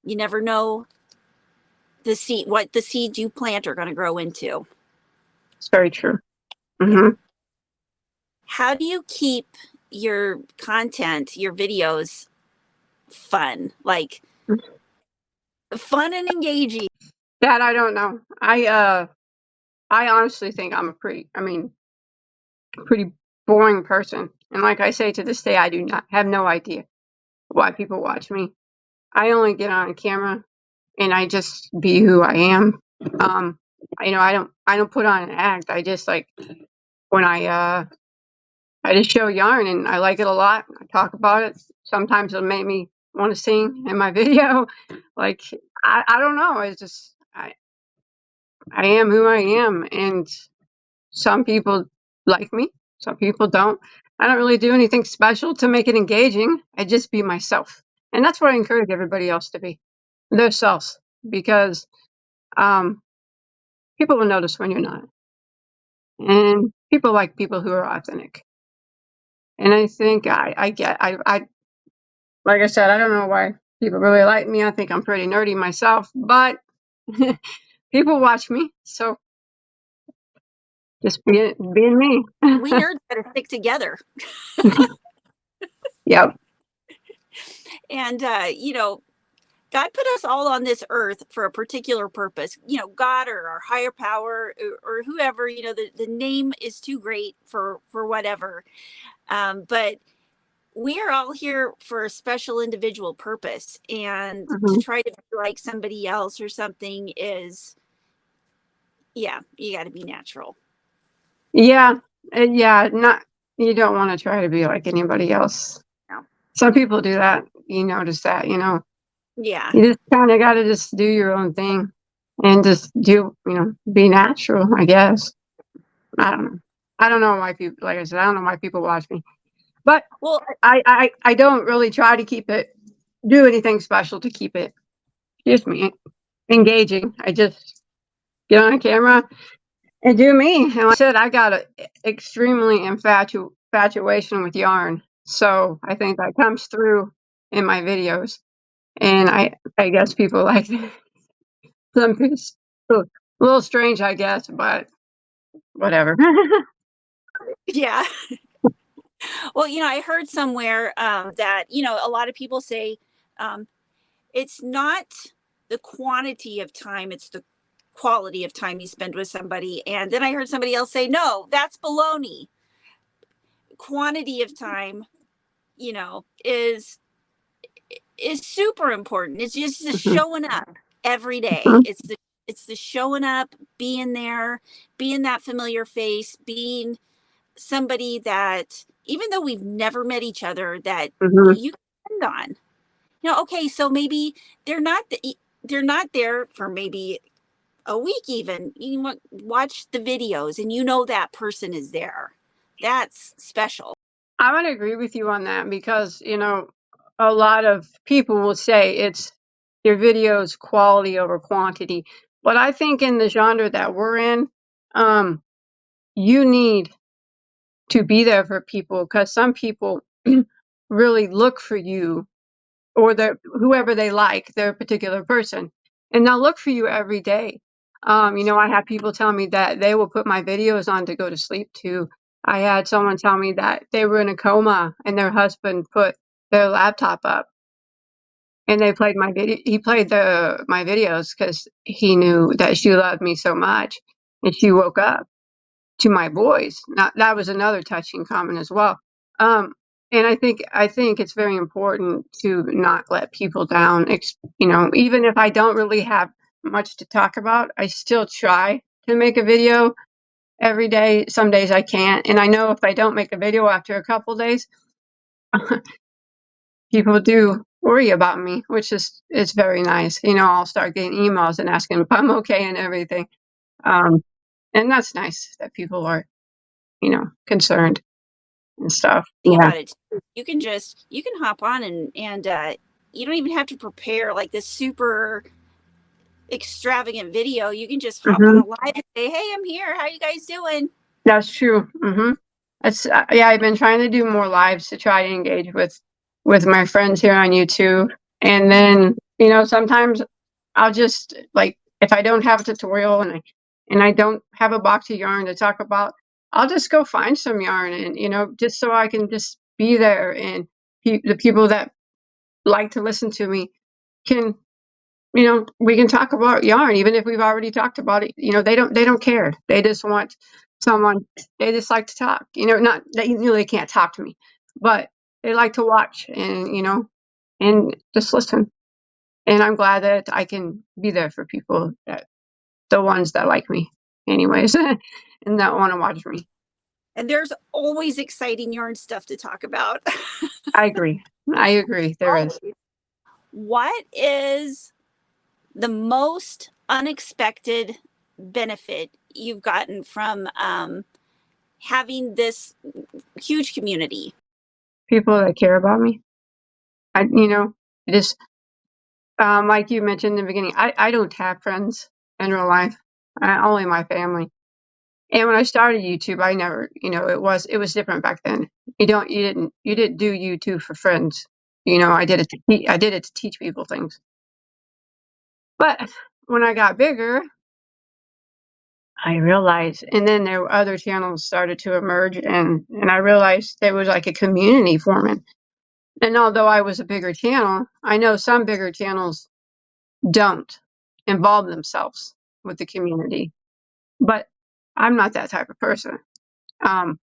You never know what the seeds you plant are going to grow into. It's very true. Mm-hmm. How do you keep your content, your videos, fun? Like fun and engaging? That I don't know. I honestly think I'm a pretty boring person. And like I say, to this day, I do not have no idea why people watch me. I only get on camera and I just be who I am. I don't put on an act. I just when I just show yarn and I like it a lot. I talk about it. Sometimes it'll make me want to sing in my video. I don't know. It's just I am who I am, and some people like me, some people don't. I don't really do anything special to make it engaging. I just be myself. And that's what I encourage everybody else to be, their selves, because people will notice when you're not. And people like people who are authentic. And I think I like I said, I don't know why people really like me. I think I'm pretty nerdy myself, but people watch me. So just being me. We nerds gotta stick together. Yep. And, God put us all on this earth for a particular purpose. God or our higher power or whoever, the name is too great for whatever. But we are all here for a special individual purpose. And to Hmm. try to be like somebody else or something is, yeah, you got to be natural. Yeah. Yeah. Not, you don't want to try to be like anybody else. No. Some people do that. You notice that, Yeah. you just kind of got to just do your own thing and just be natural, I guess. I don't know. I don't know why people, like I said, I don't know why people watch me, but Well, I don't really try to do anything special to keep it, excuse me, engaging. I just get on camera and do me. And like I said, I got an extremely infatuation with yarn. So I think that comes through in my videos. And I guess people like some people, a little strange, I guess, but whatever. yeah. Well, I heard somewhere that, a lot of people say um, it's not the quantity of time, it's the quality of time you spend with somebody. And then I heard somebody else say, no, that's baloney. Quantity of time, is super important. It's just the Mhm, showing up every day. mhm, It's the showing up, being there, being that familiar face, being somebody that even though we've never met each other, that mhm. you can depend on. Okay, so maybe they're not they're not there for maybe a week even. Watch the videos and that person is there. That's special. I would agree with you on that because, a lot of people will say it's your videos quality over quantity. But I think in the genre that we're in, um, you need to be there for people because some people really look for you or whoever they like, their particular person, and they'll look for you every day. I have people tell me that they will put my videos on to go to sleep too. I had someone tell me that they were in a coma and their husband put their laptop up and they played my video. He played my videos because he knew that she loved me so much, and she woke up to my voice. Now, that was another touching comment as well. Um, and I think it's very important to not let people down. Even if I don't really have much to talk about, I still try to make a video every day. Some days I can't, and I know if I don't make a video after a couple days, people do worry about me, which is it's very nice. I'll start getting emails and asking if I'm okay and everything. Um, and that's nice that people are, concerned and stuff. Thing Yeah. about it, you can hop on and you don't even have to prepare like this super extravagant video. You can just hop on Hmm. a live and say, "Hey, I'm here. How you guys doing?" That's true. That's yeah. I've been trying to do more lives to try to engage with my friends here on YouTube, and then sometimes I'll just like if I don't have a tutorial and I don't have a box of yarn to talk about, I'll just go find some yarn and just so I can just be there and the people that like to listen to me can we can talk about yarn even if we've already talked about it. They don't care. They just want someone. They just like to talk. Not that they can't talk to me, but they like to watch and just listen. And I'm glad that I can be there for people the ones that like me, anyways, and that want to watch me. And there's always exciting yarn stuff to talk about. I agree. I agree. There is. Always. What is the most unexpected benefit you've gotten from having this huge community? People that care about me. Just like you mentioned in the beginning, I don't have friends in real life. Only my family. And when I started YouTube, I never, it was different back then. You didn't do YouTube for friends. I did it to teach people things. But when I got bigger, I realized, and then there were other channels started to emerge, and I realized there was like a community forming. And although I was a bigger channel, I know some bigger channels don't involve themselves with the community, but I'm not that type of person.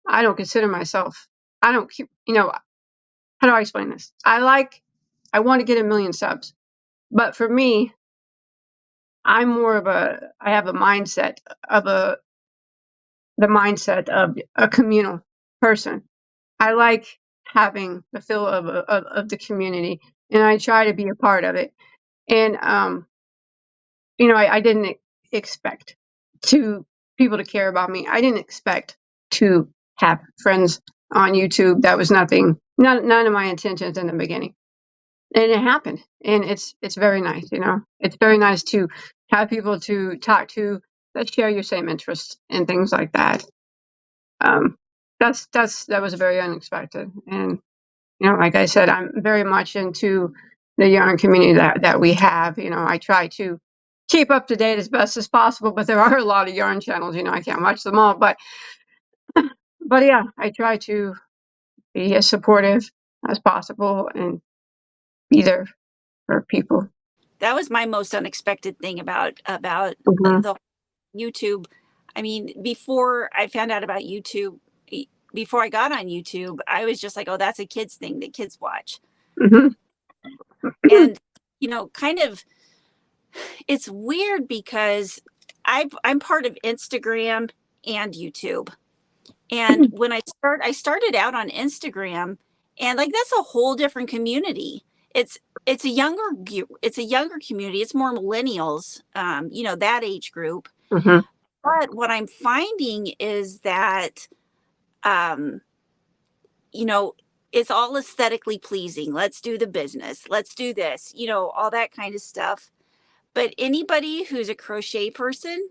I don't consider myself. I don't keep. How do I explain this? I want to get 1 million subs, but for me, I'm more of a. I have a mindset of the mindset of a communal person. I like having the feel of the community, and I try to be a part of it. And I didn't expect to people to care about me. I didn't expect to have friends on YouTube. That was none of my intentions in the beginning, and it happened. And it's very nice. It's very nice to have people to talk to that share your same interests and things like that. Um, that was very unexpected. And like I said, I'm very much into the yarn community that we have. I try to keep up to date as best as possible, but there are a lot of yarn channels. I can't watch them all, but yeah, I try to be as supportive as possible and be there for people. That was my most unexpected thing about Hmm. the YouTube. I mean, before I found out about YouTube, before I got on YouTube, I was just like, oh, that's a kids thing that kids watch. Hmm. And, kind of, it's weird because I'm part of Instagram and YouTube. And when I started out on Instagram, and like that's a whole different community. It's it's a younger community. It's more millennials, that age group. Hmm. But what I'm finding is that, um, you know, it's all aesthetically pleasing. Let's do the business. Let's do this. All that kind of stuff. But anybody who's a crochet person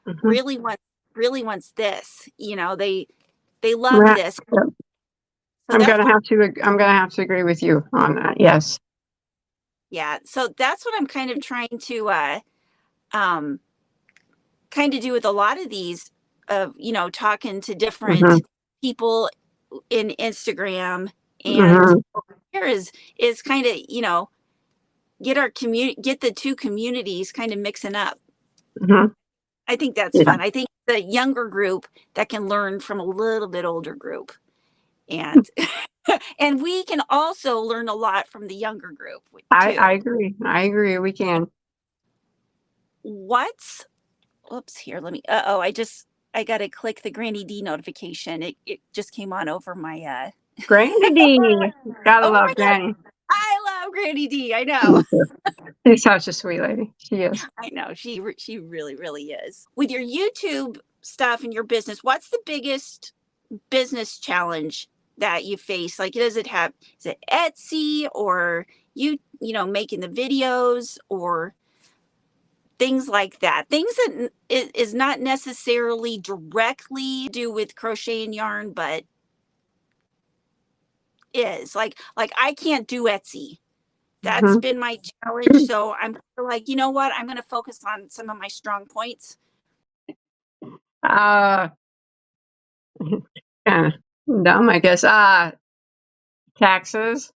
Hmm. really wants this. They love Yeah, this. yeah. So that's what I'm gonna have to agree with you on that. Yes. Yeah, so that's what I'm kind of trying to um kind of do with a lot of these of talking to Hmm. different people in Instagram. And Hmm. here is kind of, get the two communities kind of mixing up. Hmm. I think that's Yeah, fun. I think the younger group that can learn from a little bit older group. And and we can also learn a lot from the younger group I too. agree. I agree. We can. What's Oops, here, let me, I gotta click the Granny D notification. It just came on over my, Granny D. Gotta over love my head. Granny. I love Granny D. I know. Me too. She's such a sweet lady. She is. I know. She really, really is. With your YouTube stuff and your business, what's the biggest business challenge that you face? Like, is it Etsy, or making the videos, or things like that, things that is not necessarily directly do with crochet and yarn, but is like I can't do Etsy. That's Hmm. been my challenge. So I'm like, you know what, I'm going to focus on some of my strong points. Uh, kind of dumb, I guess. Taxes.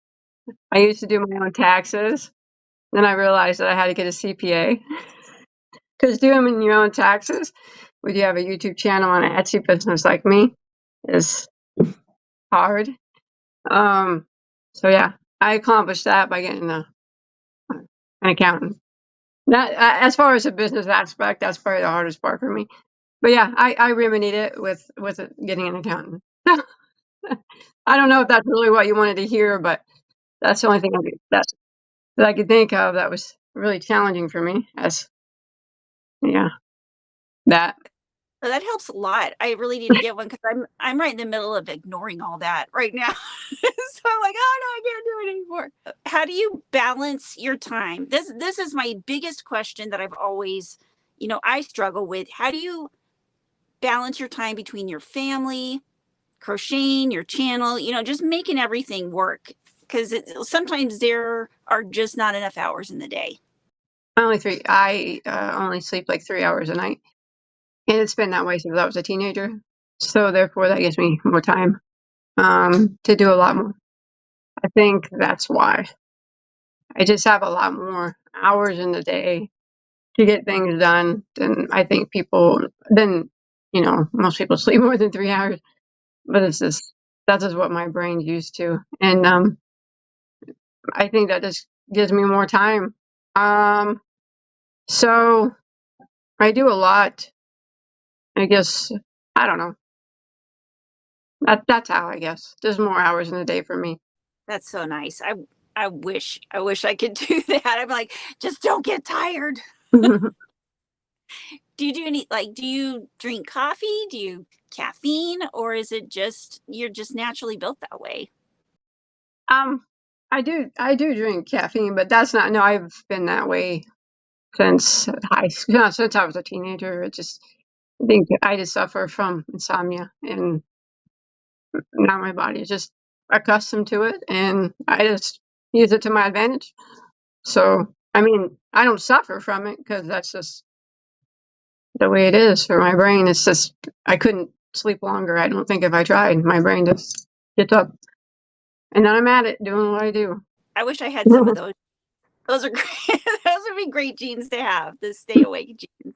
I used to do my own taxes. Then I realized that I had to get a CPA because doing your own taxes when you have a YouTube channel and an Etsy business like me is hard. Um, so yeah, I accomplished that by getting an accountant. That as far as the business aspect, that's probably the hardest part for me. But yeah, I remedied it with getting an accountant. I don't know if that's really what you wanted to hear, but that's the only thing that I could think of that was really challenging for me. As yeah, that. So that helps a lot. I really need to get one because I'm right in the middle of ignoring all that right now. So I'm like, oh no, I can't do it anymore. How do you balance your time? This is my biggest question that I've always, I struggle with. How do you balance your time between your family, crocheting, your channel, just making everything work? Because sometimes there are just not enough hours in the day. Only three. I only sleep like 3 hours a night. And it's been that way since I was a teenager. So therefore that gives me more time to do a lot more. I think that's why. I just have a lot more hours in the day to get things done than I think most people sleep more than 3 hours, but that's just what my brain's used to. And I think that just gives me more time. So I do a lot. I guess, I don't know. That's how, I guess. There's more hours in the day for me. That's so nice. I wish I could do that. I'm like, just don't get tired. Do you do any, like, do you drink coffee? Do you caffeine, or is it just you're just naturally built that way? Um, I do drink caffeine, but that's not, no, I've been that way since high school, no, since I was a teenager. I think I just suffer from insomnia, and now my body is just accustomed to it, and I just use it to my advantage. So, I mean, I don't suffer from it because that's just the way it is for my brain. It's just, I couldn't sleep longer. I don't think if I tried, my brain just gets up, and then I'm at it doing what I do. I wish I had some of those. Those are great. Those would be great genes to have. The stay awake gene.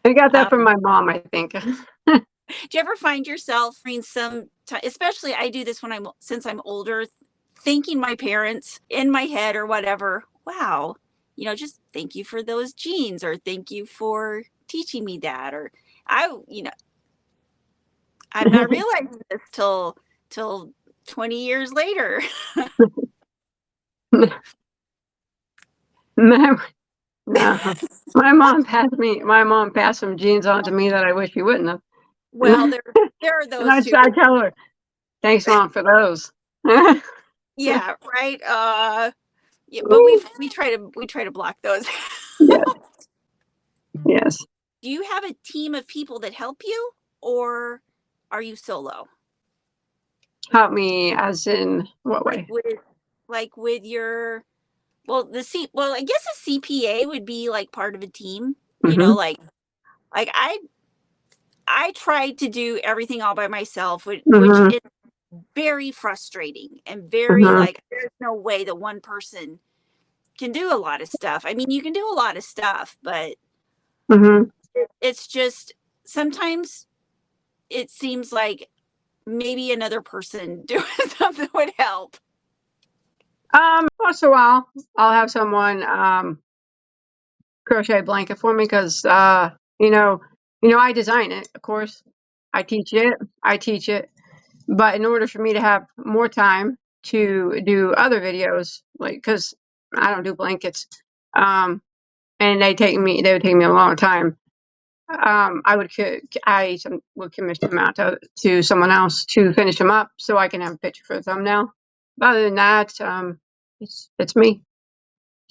I got that from Um, my mom, I think. do you ever find yourself reading especially I do this when since I'm older, thanking my parents in my head or whatever. Wow, just thank you for those genes, or thank you for teaching me that, or I, I'm not realizing this till 20 years later. No, no. My mom passed some genes on to me that I wish she wouldn't have. Well, there are And those I too. I tell her, "Thanks, Mom, for those." Yeah, right. Yeah, but we try to block those. Yes, yes. Do you have a team of people that help you, or are you solo? Help me as in what Like way? with your, well, I guess a CPA would be like part of a team, Mhm, like I tried to do everything all by myself, which mhm, is very frustrating and very, mhm, like, there's no way that one person can do a lot of stuff. I mean, you can do a lot of stuff, but mhm. it's just sometimes it seems like maybe another person doing something would help. Once in a while, I'll have someone, crochet a blanket for me because, you know I design it, of course. I teach it, but in order for me to have more time to do other videos, like, because I don't do blankets, um, and they would take me a long time. I would commission them out to someone else to finish them up so I can have a picture for the thumbnail. But other than that, it's me,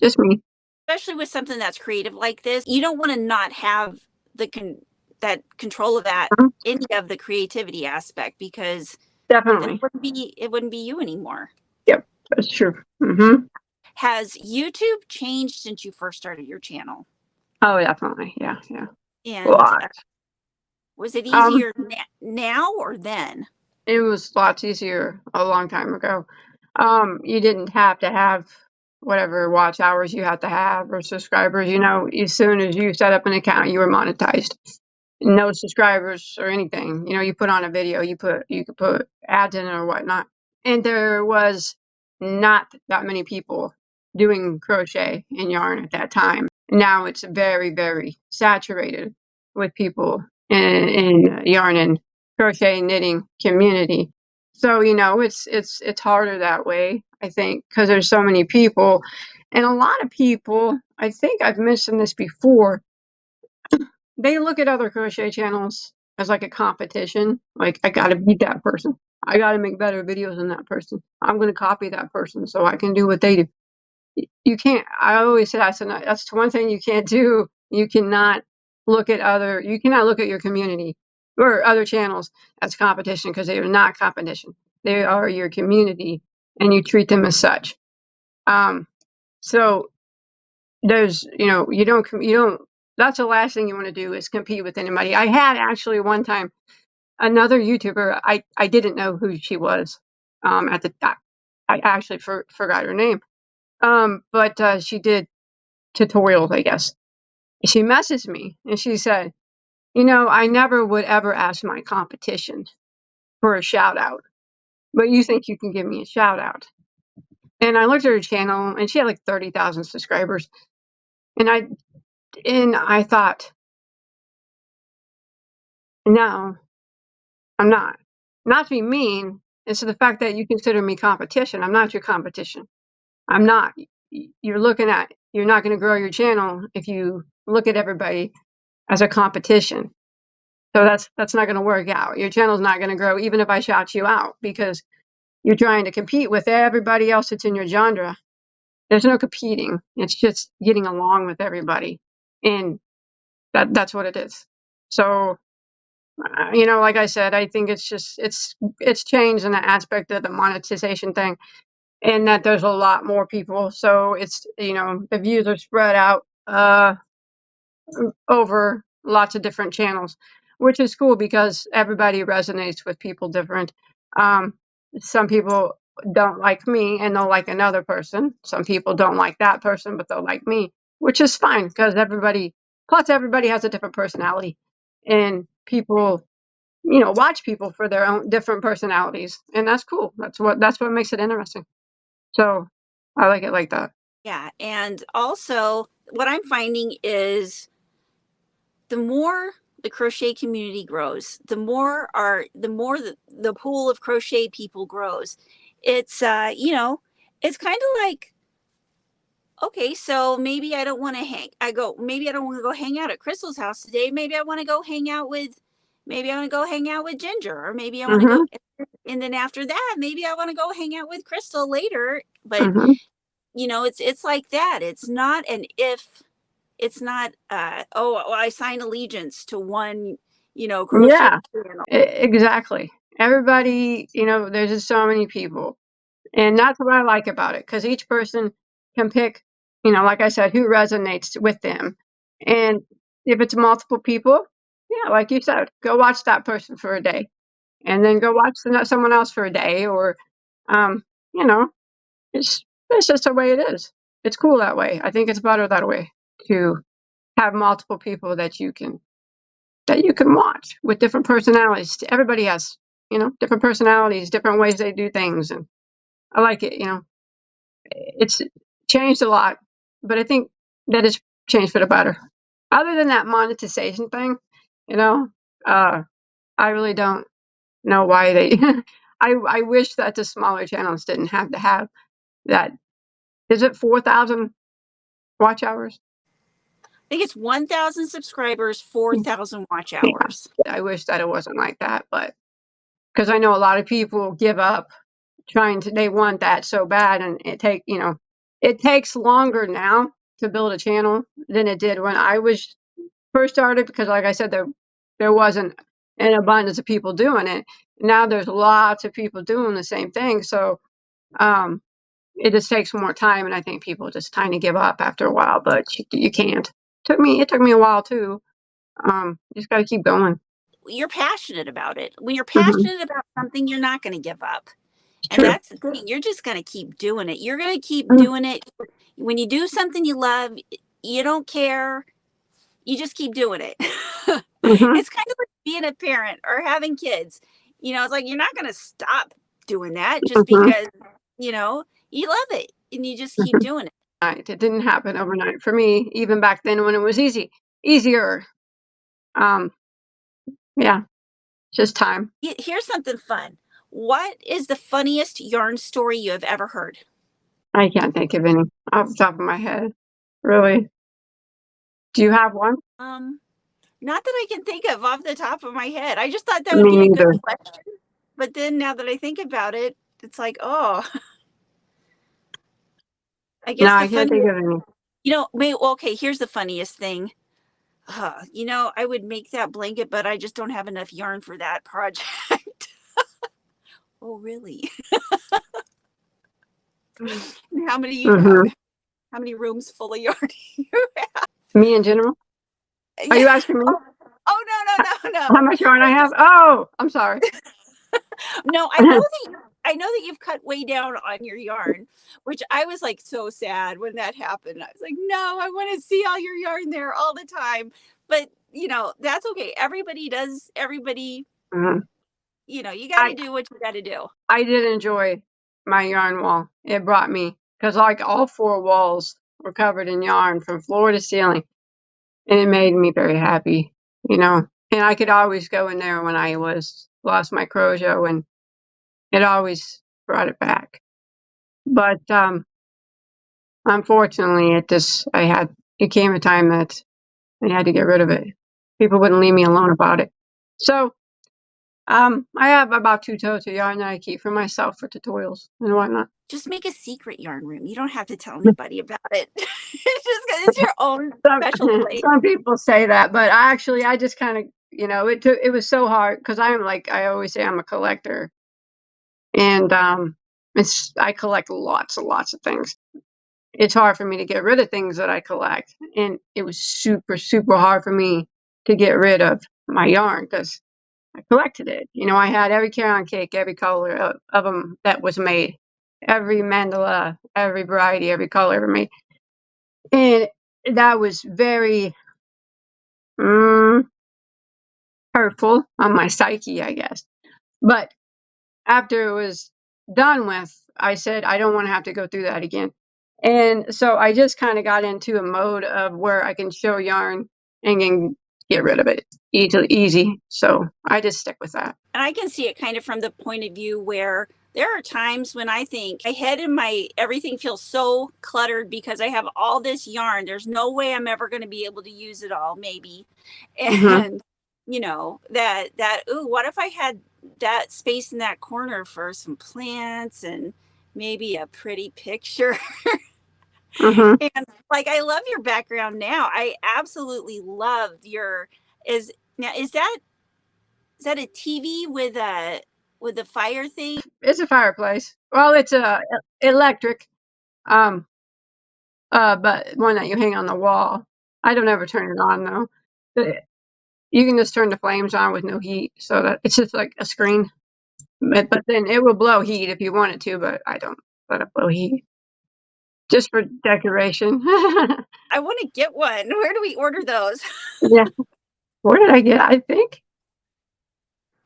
just me. Especially with something that's creative like this, you don't want to not have that control of that, Mhm. any of the creativity aspect, because then Definitely. it wouldn't be you anymore. Yep, that's true. Hmm. Has YouTube changed since you first started your channel? Oh, definitely. Yeah, yeah. A And lot. was it Um, easier now or then? it was lots easier a long time ago. You didn't have to have whatever watch hours you had to have or subscribers. As soon as you set up an account, you were monetized. No subscribers or anything. You put on a video, you could put ads in it or whatnot. And there was not that many people doing crochet and yarn at that time. Now it's very, very saturated with people in yarn and crochet and knitting community. So, it's harder that way, I think, because there's so many people. And a lot of people, I think I've mentioned this before, they look at other crochet channels as like a competition. Like, I gotta beat that person. I gotta make better videos than that person. I'm gonna copy that person so I can do what they do. You can't. I always say that's one thing you can't do. You cannot look at your community or other channels as competition, because they are not competition. They are your community, and you treat them as such. Um, so there's, you don't that's the last thing you want to do is compete with anybody. I had actually one time another YouTuber. I didn't know who she was at the time. I actually forgot her name. But she did tutorials, I guess. She messaged me and she said, I never would ever ask my competition for a shout out, but you think you can give me a shout out. And I looked at her channel and she had like 30,000 subscribers. And I thought, no, I'm not. Not to be mean, it's the fact that you consider me competition. I'm not your competition. I'm not. You're not going to grow your channel if you look at everybody as a competition. So that's not going to work out. Your channel's not going to grow even if I shout you out because you're trying to compete with everybody else that's in your genre. There's no competing. It's just getting along with everybody. And that's what it is. So, like I said, I think it's changed in the aspect of the monetization thing and that there's a lot more people. So it's, the views are spread out over lots of different channels, which is cool because everybody resonates with people different. Some people don't like me and they'll like another person. Some people don't like that person, but they'll like me, which is fine because everybody has a different personality and people, watch people for their own different personalities. And that's cool. That's what makes it interesting. So I like it like that. Yeah. And also, what I'm finding is the more the crochet community grows, the pool of crochet people grows. It's it's kind of like, okay, so maybe I don't want to maybe I don't want to go hang out at Crystal's house today. Maybe I want to go hang out with Ginger, or maybe I want to go, Hmm. and then after that, maybe I want to go hang out with Crystal later. But Hmm. it's like that. It's not an if. It's not oh, well, I sign allegiance to one, crochet Yeah. channel. Exactly. Everybody, there's just so many people. And that's what I like about it because each person can pick, like I said, who resonates with them. And if it's multiple people, yeah, like you said, go watch that person for a day and then go watch someone else for a day. Or, um, you know, it's just the way it is. It's cool that way. I think it's better that way to have multiple people that you can watch with different personalities. Everybody has, different personalities, different ways they do things. And I like it, it's changed a lot, but I think that it's changed for the better. Other than that monetization thing, you know, uh, I really don't know why they, I wish that the smaller channels didn't have to have that. Is it 4,000 watch hours? I think it's 1,000 subscribers, 4,000 watch Yeah. hours. I wish that it wasn't like that, but because I know a lot of people give up they want that so bad, and it takes longer now to build a channel than it did when I was first started, because like I said, there wasn't an abundance of people doing it. Now there's lots of people doing the same thing, so it just takes more time, and I think people just kind of give up after a while, but you can't. It took me a while too. You just got to keep going. You're passionate about it. When you're Hmm. passionate about something, you're not going to give up. It's And true. that's the thing. You're just going to keep doing it. You're going to keep Hmm. doing it. When you do something you love, you don't care. You just keep doing it. Hmm. It's kind of like being a parent or having kids. It's like you're not going to stop doing that just Hmm. because, you love it and you just keep doing it. It didn't happen overnight for me, even back then when it was easier. Um, yeah, just time. Here's something fun. What is the funniest yarn story you have ever heard? I can't think of any off the top of my head. Really? Do you have one? Um, Not that I can think of off the top of my head. I just thought that would Me be a good neither. question. But then now that I think about it, it's like, oh, I No, guess the I can't think funniest, of any. okay, here's the funniest thing. I would make that blanket, but I just don't have enough yarn for that project. Oh, really? How many you have? Hmm. How many rooms full of yarn? Me in general? Are Yeah. you asking me Oh, no, no, no, how no. much yarn I I was have? just Oh, I'm sorry. no, I know that you've cut way down on your yarn, which I was like so sad when that happened. I was like, no, I want to see all your yarn there all the time. But that's okay. Everybody, Mhm. you got to I do what you got to do. I did enjoy my yarn wall. It brought me because like all four walls were covered in yarn from floor to ceiling, and it made me very happy, you know. And I could always go in there when I was lost my crochet, and it always brought it back. But unfortunately, it came a time that I had to get rid of it. People wouldn't leave me alone about it. So I have about 2 totes of yarn that I keep for myself for tutorials and whatnot. Just make a secret yarn room. You don't have to tell anybody about it. It's just 'cause it's your own Some special place. some people say that, but I just kind of, it was so hard because I always say I'm a collector, and I collect lots and lots of things. It's hard for me to get rid of things that I collect, and it was super super hard for me to get rid of my yarn because I collected it. I had every carry-on cake, every color of them that was made, every mandala, every variety, every color ever made, and that was very mm, hurtful on my psyche, I guess. But after it was done with, I said, I don't want to have to go through that again. And so I just kind of got into a mode of where I can show yarn and can get rid of it easy. So I just stick with that. And I can see it kind of from the point of view where there are times when I think my head and my everything feels so cluttered because I have all this yarn. There's no way I'm ever going to be able to use it all, maybe. Hmm. And ooh, what if I had that space in that corner for some plants and maybe a pretty picture? Hmm. And like I love your background now. I absolutely love your is now is that a TV with a fire thing? It's a fireplace. Well, it's electric, um, but one that you hang on the wall. I don't ever turn it on though. The- You can just turn the flames on with no heat, so that it's just like a screen. But then it will blow heat if you want it to, but I don't let it blow heat. Just for decoration. I want to get one. Where do we order those? Yeah. Where did I get it? I think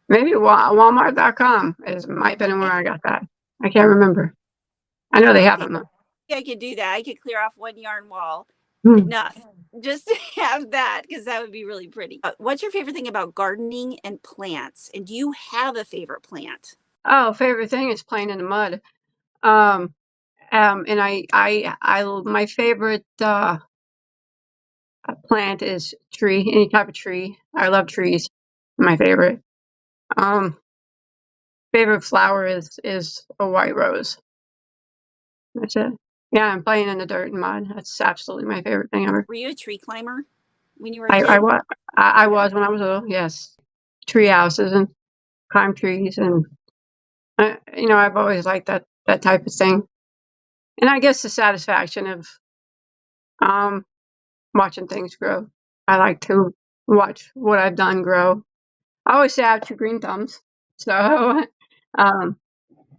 maybe Walmart.com might have been where I got that. I can't remember. I know they Oh, have okay. them though. Yeah, I could do that. I could clear off one yarn wall Hmm. enough just to have that because that would be really pretty. What's your favorite thing about gardening and plants? And do you have a favorite plant? Oh, favorite thing is playing in the mud. Um, and my favorite plant is tree, any type of tree. I love trees. My favorite. Um, favorite flower is a white rose. That's it. Yeah, I'm playing in the dirt and mud. That's absolutely my favorite thing ever. Were you a tree climber when you were a I kid? was I was when I was little. Yes, tree houses and climb trees, and I've always liked that type of thing. And I guess the satisfaction of um watching things grow. I like to watch what I've done grow. I always say I have two green thumbs, so um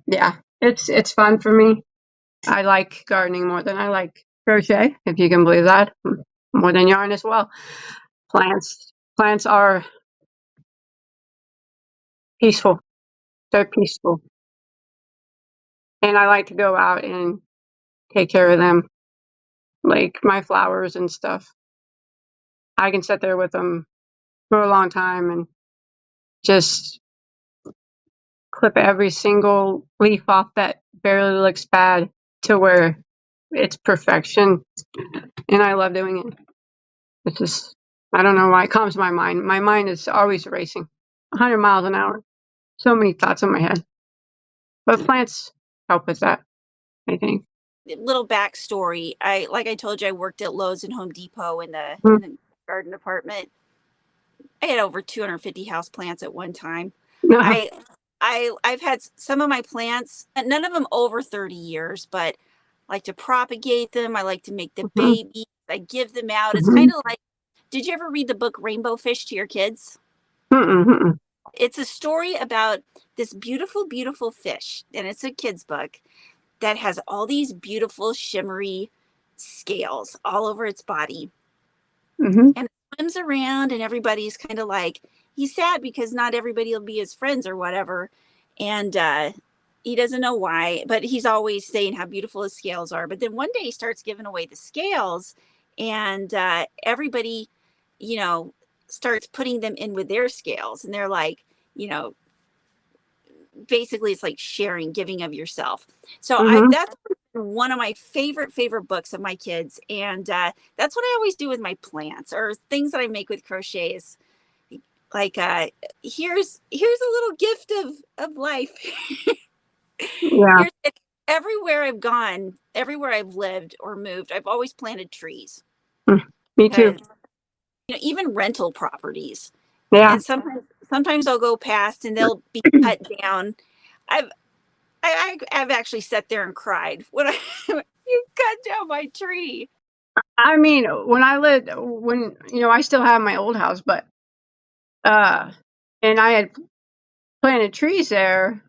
yeah, it's fun for me. I like gardening more than I like crochet, if you can believe that. More than yarn as well. Plants are peaceful. They're peaceful. And I like to go out and take care of them, like my flowers and stuff. I can sit there with them for a long time and just clip every single leaf off that barely looks bad to where it's perfection. And I love doing it. It's just, I don't know why it comes to my mind. My mind is always racing 100 miles an hour. So many thoughts in my head. But plants help with that, I think. Little backstory. Like I told you, I worked at Lowe's and Home Depot in the Mm. in the garden department. I had over 250 house plants at one time. No. I I've had some of my plants, none of them over 30 years, but I like to propagate them. I like to make the Mhm. babies. I give them out. It's kind Mhm. of like Did you ever read the book Rainbow Fish to your kids? Mm-mm, mm-mm. It's a story about this beautiful, beautiful fish, and it's a kid's book that has all these beautiful, shimmery scales all over its body. Mm-hmm. And it swims around, and everybody's kind of like, he's sad because not everybody will be his friends or whatever. And he doesn't know why, but he's always saying how beautiful his scales are. But then one day he starts giving away the scales, and everybody, you know, starts putting them in with their scales. And they're like, you know, basically it's like sharing, giving of yourself. So Mm-hmm. that's one of my favorite books of my kids, and that's what I always do with my plants or things that I make with crochet. Is like here's a little gift of life. Yeah. Here's everywhere I've gone, everywhere I've lived or moved, I've always planted trees. Mm. Me too. And even rental properties, Yeah. and sometimes I'll go past and they'll be cut down. I've I've actually sat there and cried when I you cut down my tree. I mean, when I still have my old house, but and I had planted trees there.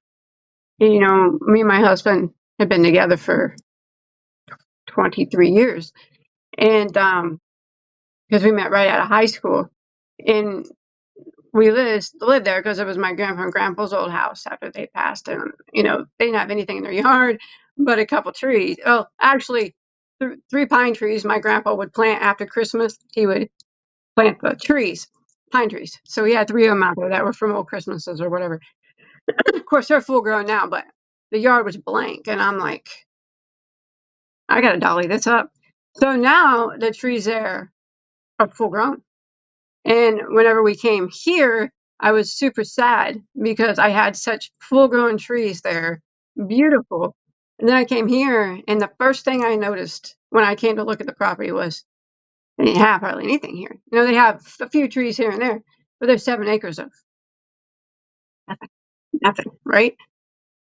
Me and my husband had been together for 23 years, and because we met right out of high school, and we lived there because it was my grandpa and grandpa's old house after they passed, and they didn't have anything in their yard but a couple trees. Oh, actually, three pine trees my grandpa would plant after Christmas. He would plant the trees, pine trees. So we had three of them out there that were from old Christmases or whatever. Of course, they're full grown now, but the yard was blank, and I'm like, I gotta dolly this up. So now the trees there are full grown. And whenever we came here, I was super sad because I had such full grown trees there, beautiful. And then I came here, and the first thing I noticed when I came to look at the property was they didn't have hardly anything here. They have a few trees here and there, but there's 7 acres of nothing, nothing, right?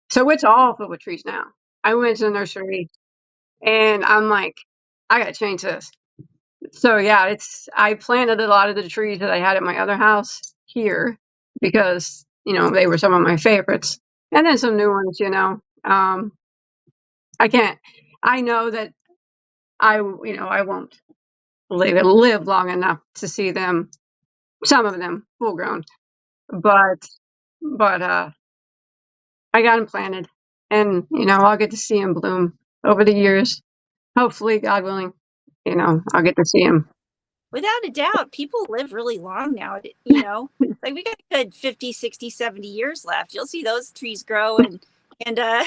So it's all filled with trees now. I went to the nursery, and I'm like, I gotta change this. So yeah, I planted a lot of the trees that I had at my other house here because they were some of my favorites, and then some new ones. I can't. I know that I won't live long enough to see them, some of them full grown, but I got them planted, and I'll get to see them bloom over the years. Hopefully, God willing, I'll get to see them. Without a doubt, people live really long now, you know. Like we got a good 50, 60, 70 years left. You'll see those trees grow, and I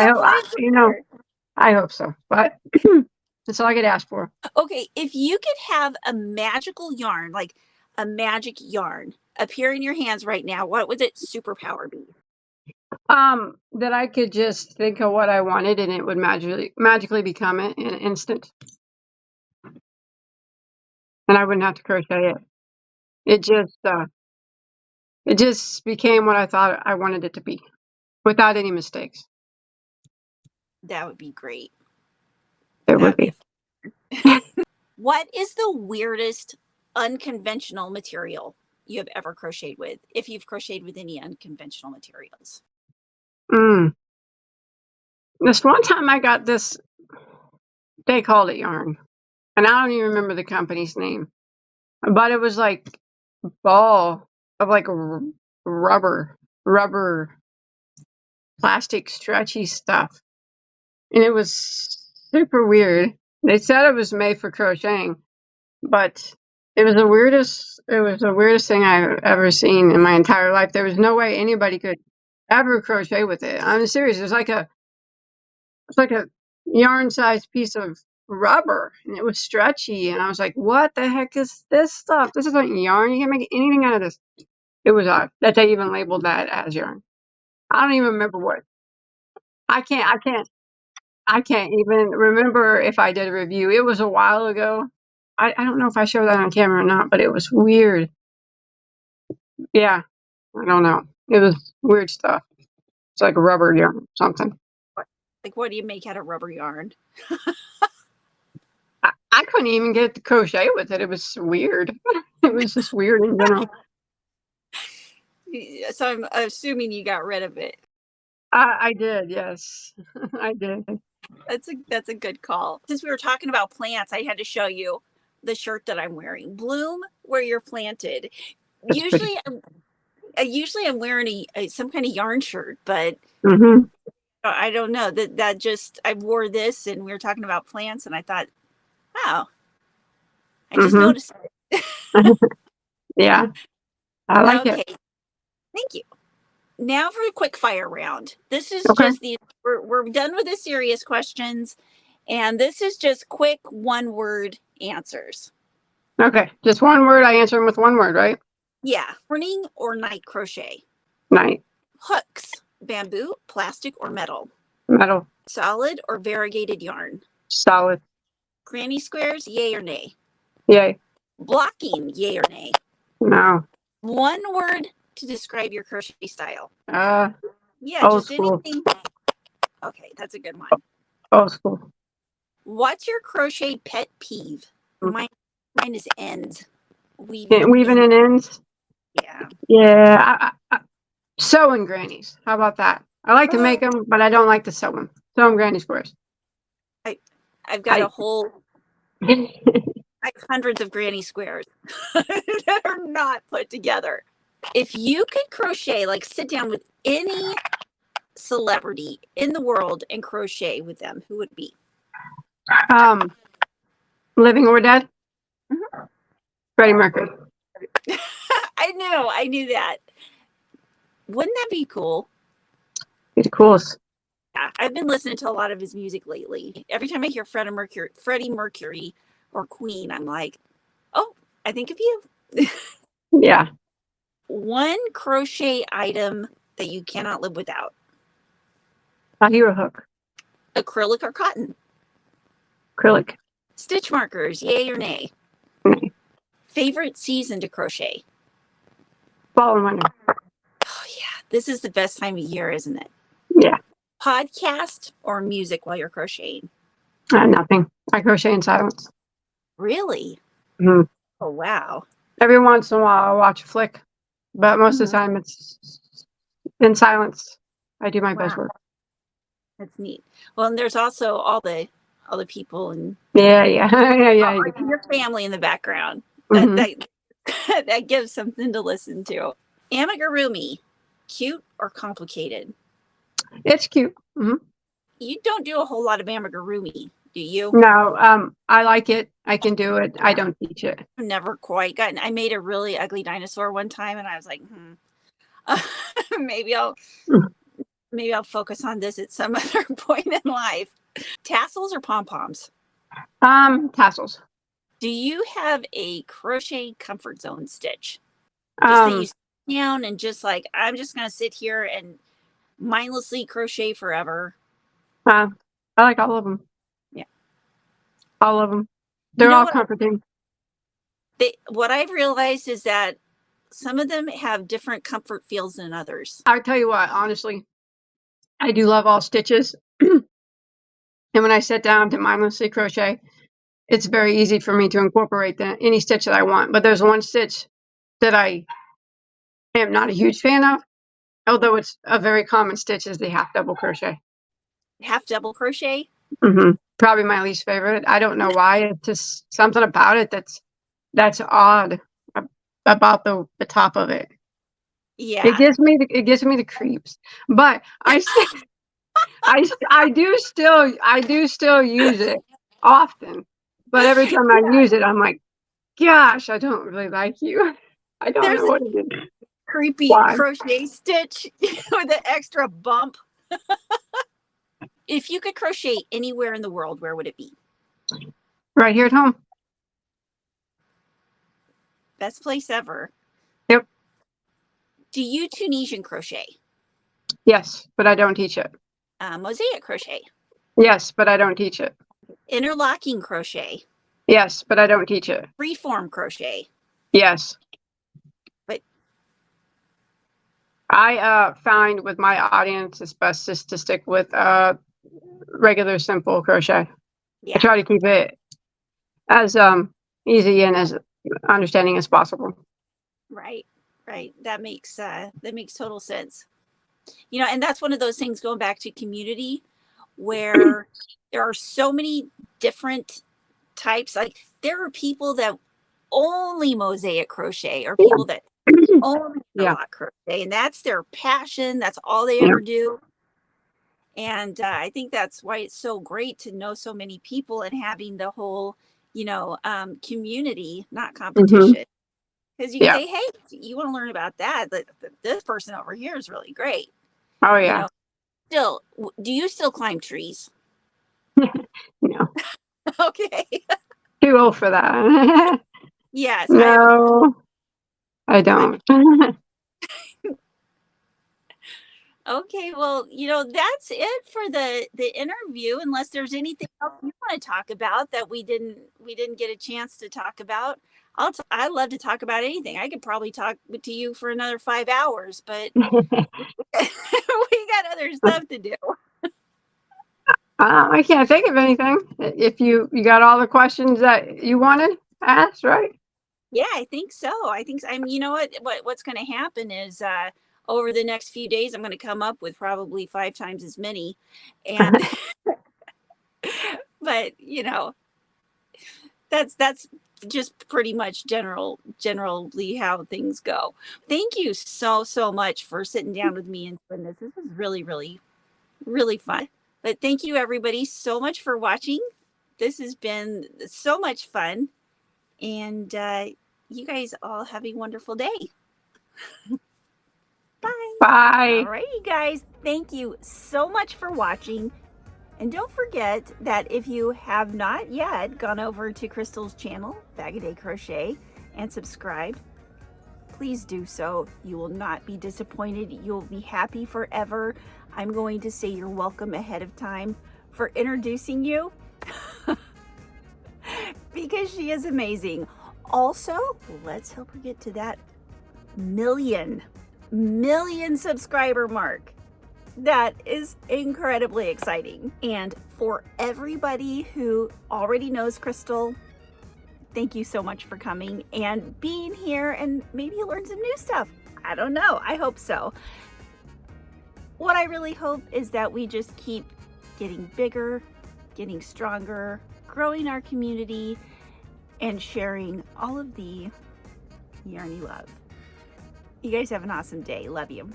you'll hope, find more. I hope so, but that's all I could ask for. Okay, if you could have a magical yarn, like a magic yarn, appear in your hands right now, what would its superpower be? That I could just think of what I wanted and it would magically become it in an instant, and I wouldn't have to crochet it. It just became what I thought I wanted it to be, without any mistakes. That would be great. It That would would be be. a What is the weirdest unconventional material you have ever crocheted with, if you've crocheted with any unconventional materials? Mm. This one time I got this, they called it yarn, and I don't even remember the company's name, but it was like ball of like rubber, plastic, stretchy stuff. And it was super weird. They said it was made for crocheting, but it was the weirdest thing I've ever seen in my entire life. There was no way anybody could ever crochet with it. I'm serious. It's like a yarn-sized piece of rubber, and it was stretchy. And I was like, "What the heck is this stuff? This isn't yarn. You can't make anything out of this." It was odd that they even labeled that as yarn. I don't even remember what. I can't. I can't. I can't even remember if I did a review. It was a while ago. I don't know if I showed that on camera or not, but it was weird. Yeah, I don't know. It was weird stuff. It's like rubber yarn or something. Like, what do you make out of rubber yarn? I couldn't even get to crochet with it. It was weird. It was just weird in general. So I'm assuming you got rid of it. I did, yes. I did. That's a good call. Since we were talking about plants, I had to show you the shirt that I'm wearing. Bloom where you're planted. It's pretty. Usually I'm wearing some kind of yarn shirt, but Mm-hmm. I don't know that just I wore this and we were talking about plants and I thought, wow, I just Mm-hmm. noticed it. Yeah, I like it. Okay, thank you. Now for a quick fire round. This is Okay. just we're done with the serious questions, and this is just quick one word answers. Okay. Just one word. I answer them with one word, right? Yeah, morning or night crochet. Night. Hooks, bamboo, plastic, or metal. Metal. Solid or variegated yarn. Solid. Granny squares, yay or nay. Yay. Blocking, yay or nay. No. One word to describe your crochet style. Yeah, Old just school. anything. Okay, that's a good one. Old school. What's your crochet pet peeve? Mine is ends. Weaving in ends. Yeah. Yeah. Sewing grannies. How about that? I like to make them, but I don't like to sew them. Sew them granny squares. I've got a whole I have hundreds of granny squares that are not put together. If you could crochet, like sit down with any celebrity in the world and crochet with them, who would it be? Living or dead? Mm-hmm. Freddie Mercury. I knew that. Wouldn't that be cool? He's the coolest. Yeah, I've been listening to a lot of his music lately. Every time I hear Freddie Mercury or Queen, I'm like, oh, I think of you. Yeah. One crochet item that you cannot live without. A hero hook. Acrylic or cotton? Acrylic. Stitch markers, yay or nay? Nay. Favorite season to crochet? Fall and winter. Oh yeah, this is the best time of year, isn't it? Yeah. Podcast or music while you're crocheting? Nothing. I crochet in silence. Really? Mm-hmm. Oh wow. Every once in a while I'll watch a flick, but most of the time it's in silence. I do my best work. That's neat. Well, and there's also all the people and yeah. your family in the background. Mm-hmm. That gives something to listen to. Amigurumi, cute or complicated? It's cute. Mm-hmm. You don't do a whole lot of amigurumi, do you? No, I like it. I can do it. I don't teach it. I've never quite gotten. I made a really ugly dinosaur one time, and I was like, maybe I'll focus on this at some other point in life. Tassels or pom-poms? Tassels. Do you have a crochet comfort zone stitch? Just that you sit down and just like, I'm just going to sit here and mindlessly crochet forever. I like all of them. Yeah. All of them. They're all comforting. What I've realized is that some of them have different comfort feels than others. I'll tell you what, honestly, I do love all stitches. And when I sit down to mindlessly crochet, it's very easy for me to incorporate any stitch that I want. But there's one stitch that I am not a huge fan of, although it's a very common stitch, is the half double crochet. Half double crochet? Mm-hmm. Probably my least favorite. I don't know why. It's just something about it that's odd about the top of it. Yeah. It gives me the creeps. But I do still use it often. But every time I use it, I'm like, gosh, I don't really like you. I don't know what it is. Creepy crochet stitch with an extra bump. If you could crochet anywhere in the world, where would it be? Right here at home. Best place ever. Yep. Do you Tunisian crochet? Yes, but I don't teach it. Mosaic crochet? Yes, but I don't teach it. Interlocking crochet? Yes, but I don't teach it. Freeform crochet? Yes. But I find with my audience it's best just to stick with regular simple crochet. Yeah. I try to keep it as easy and as understanding as possible. Right, right. That makes total sense. You know, and that's one of those things going back to community where there are so many different types. Like there are people that only mosaic crochet or Yeah. people that only Yeah. interlock crochet and that's their passion. That's all they Yeah. ever do. And I think that's why it's so great to know so many people and having the whole, community, not Hmm. competition. Because you can Yeah. say, hey, you want to learn about that? This person over here is really great. Oh You yeah. know, still, do you still climb trees? No, Okay. too old for that. Yes, I have. No, I don't. Okay, well, that's it for the interview. Unless there's anything else you want to talk about that we didn't get a chance to talk about. I love to talk about anything. I could probably talk to you for another 5 hours, but we got other stuff to do. I can't think of anything. If you got all the questions that you wanted asked, right? Yeah, I think so. I think so. You know what's going to happen is over the next few days, I'm going to come up with probably 5 times as many, and but that's just pretty much generally how things go. Thank you so much for sitting down with me and doing this. This was really really fun. But thank you everybody so much for watching. This has been so much fun, and you guys all have a wonderful day. Bye. All Bye. right, you guys. Thank you so much for watching. And don't forget that if you have not yet gone over to Crystal's channel, BagODay Crochet, and subscribed, please do so. You will not be disappointed. You'll be happy forever. I'm going to say you're welcome ahead of time for introducing you because she is amazing. Also, let's help her get to that million subscriber mark. That is incredibly exciting. And for everybody who already knows Crystal, thank you so much for coming and being here, and maybe you learned some new stuff. I don't know. I hope so. What I really hope is that we just keep getting bigger, getting stronger, growing our community, and sharing all of the Yarny love. You guys have an awesome day. Love you.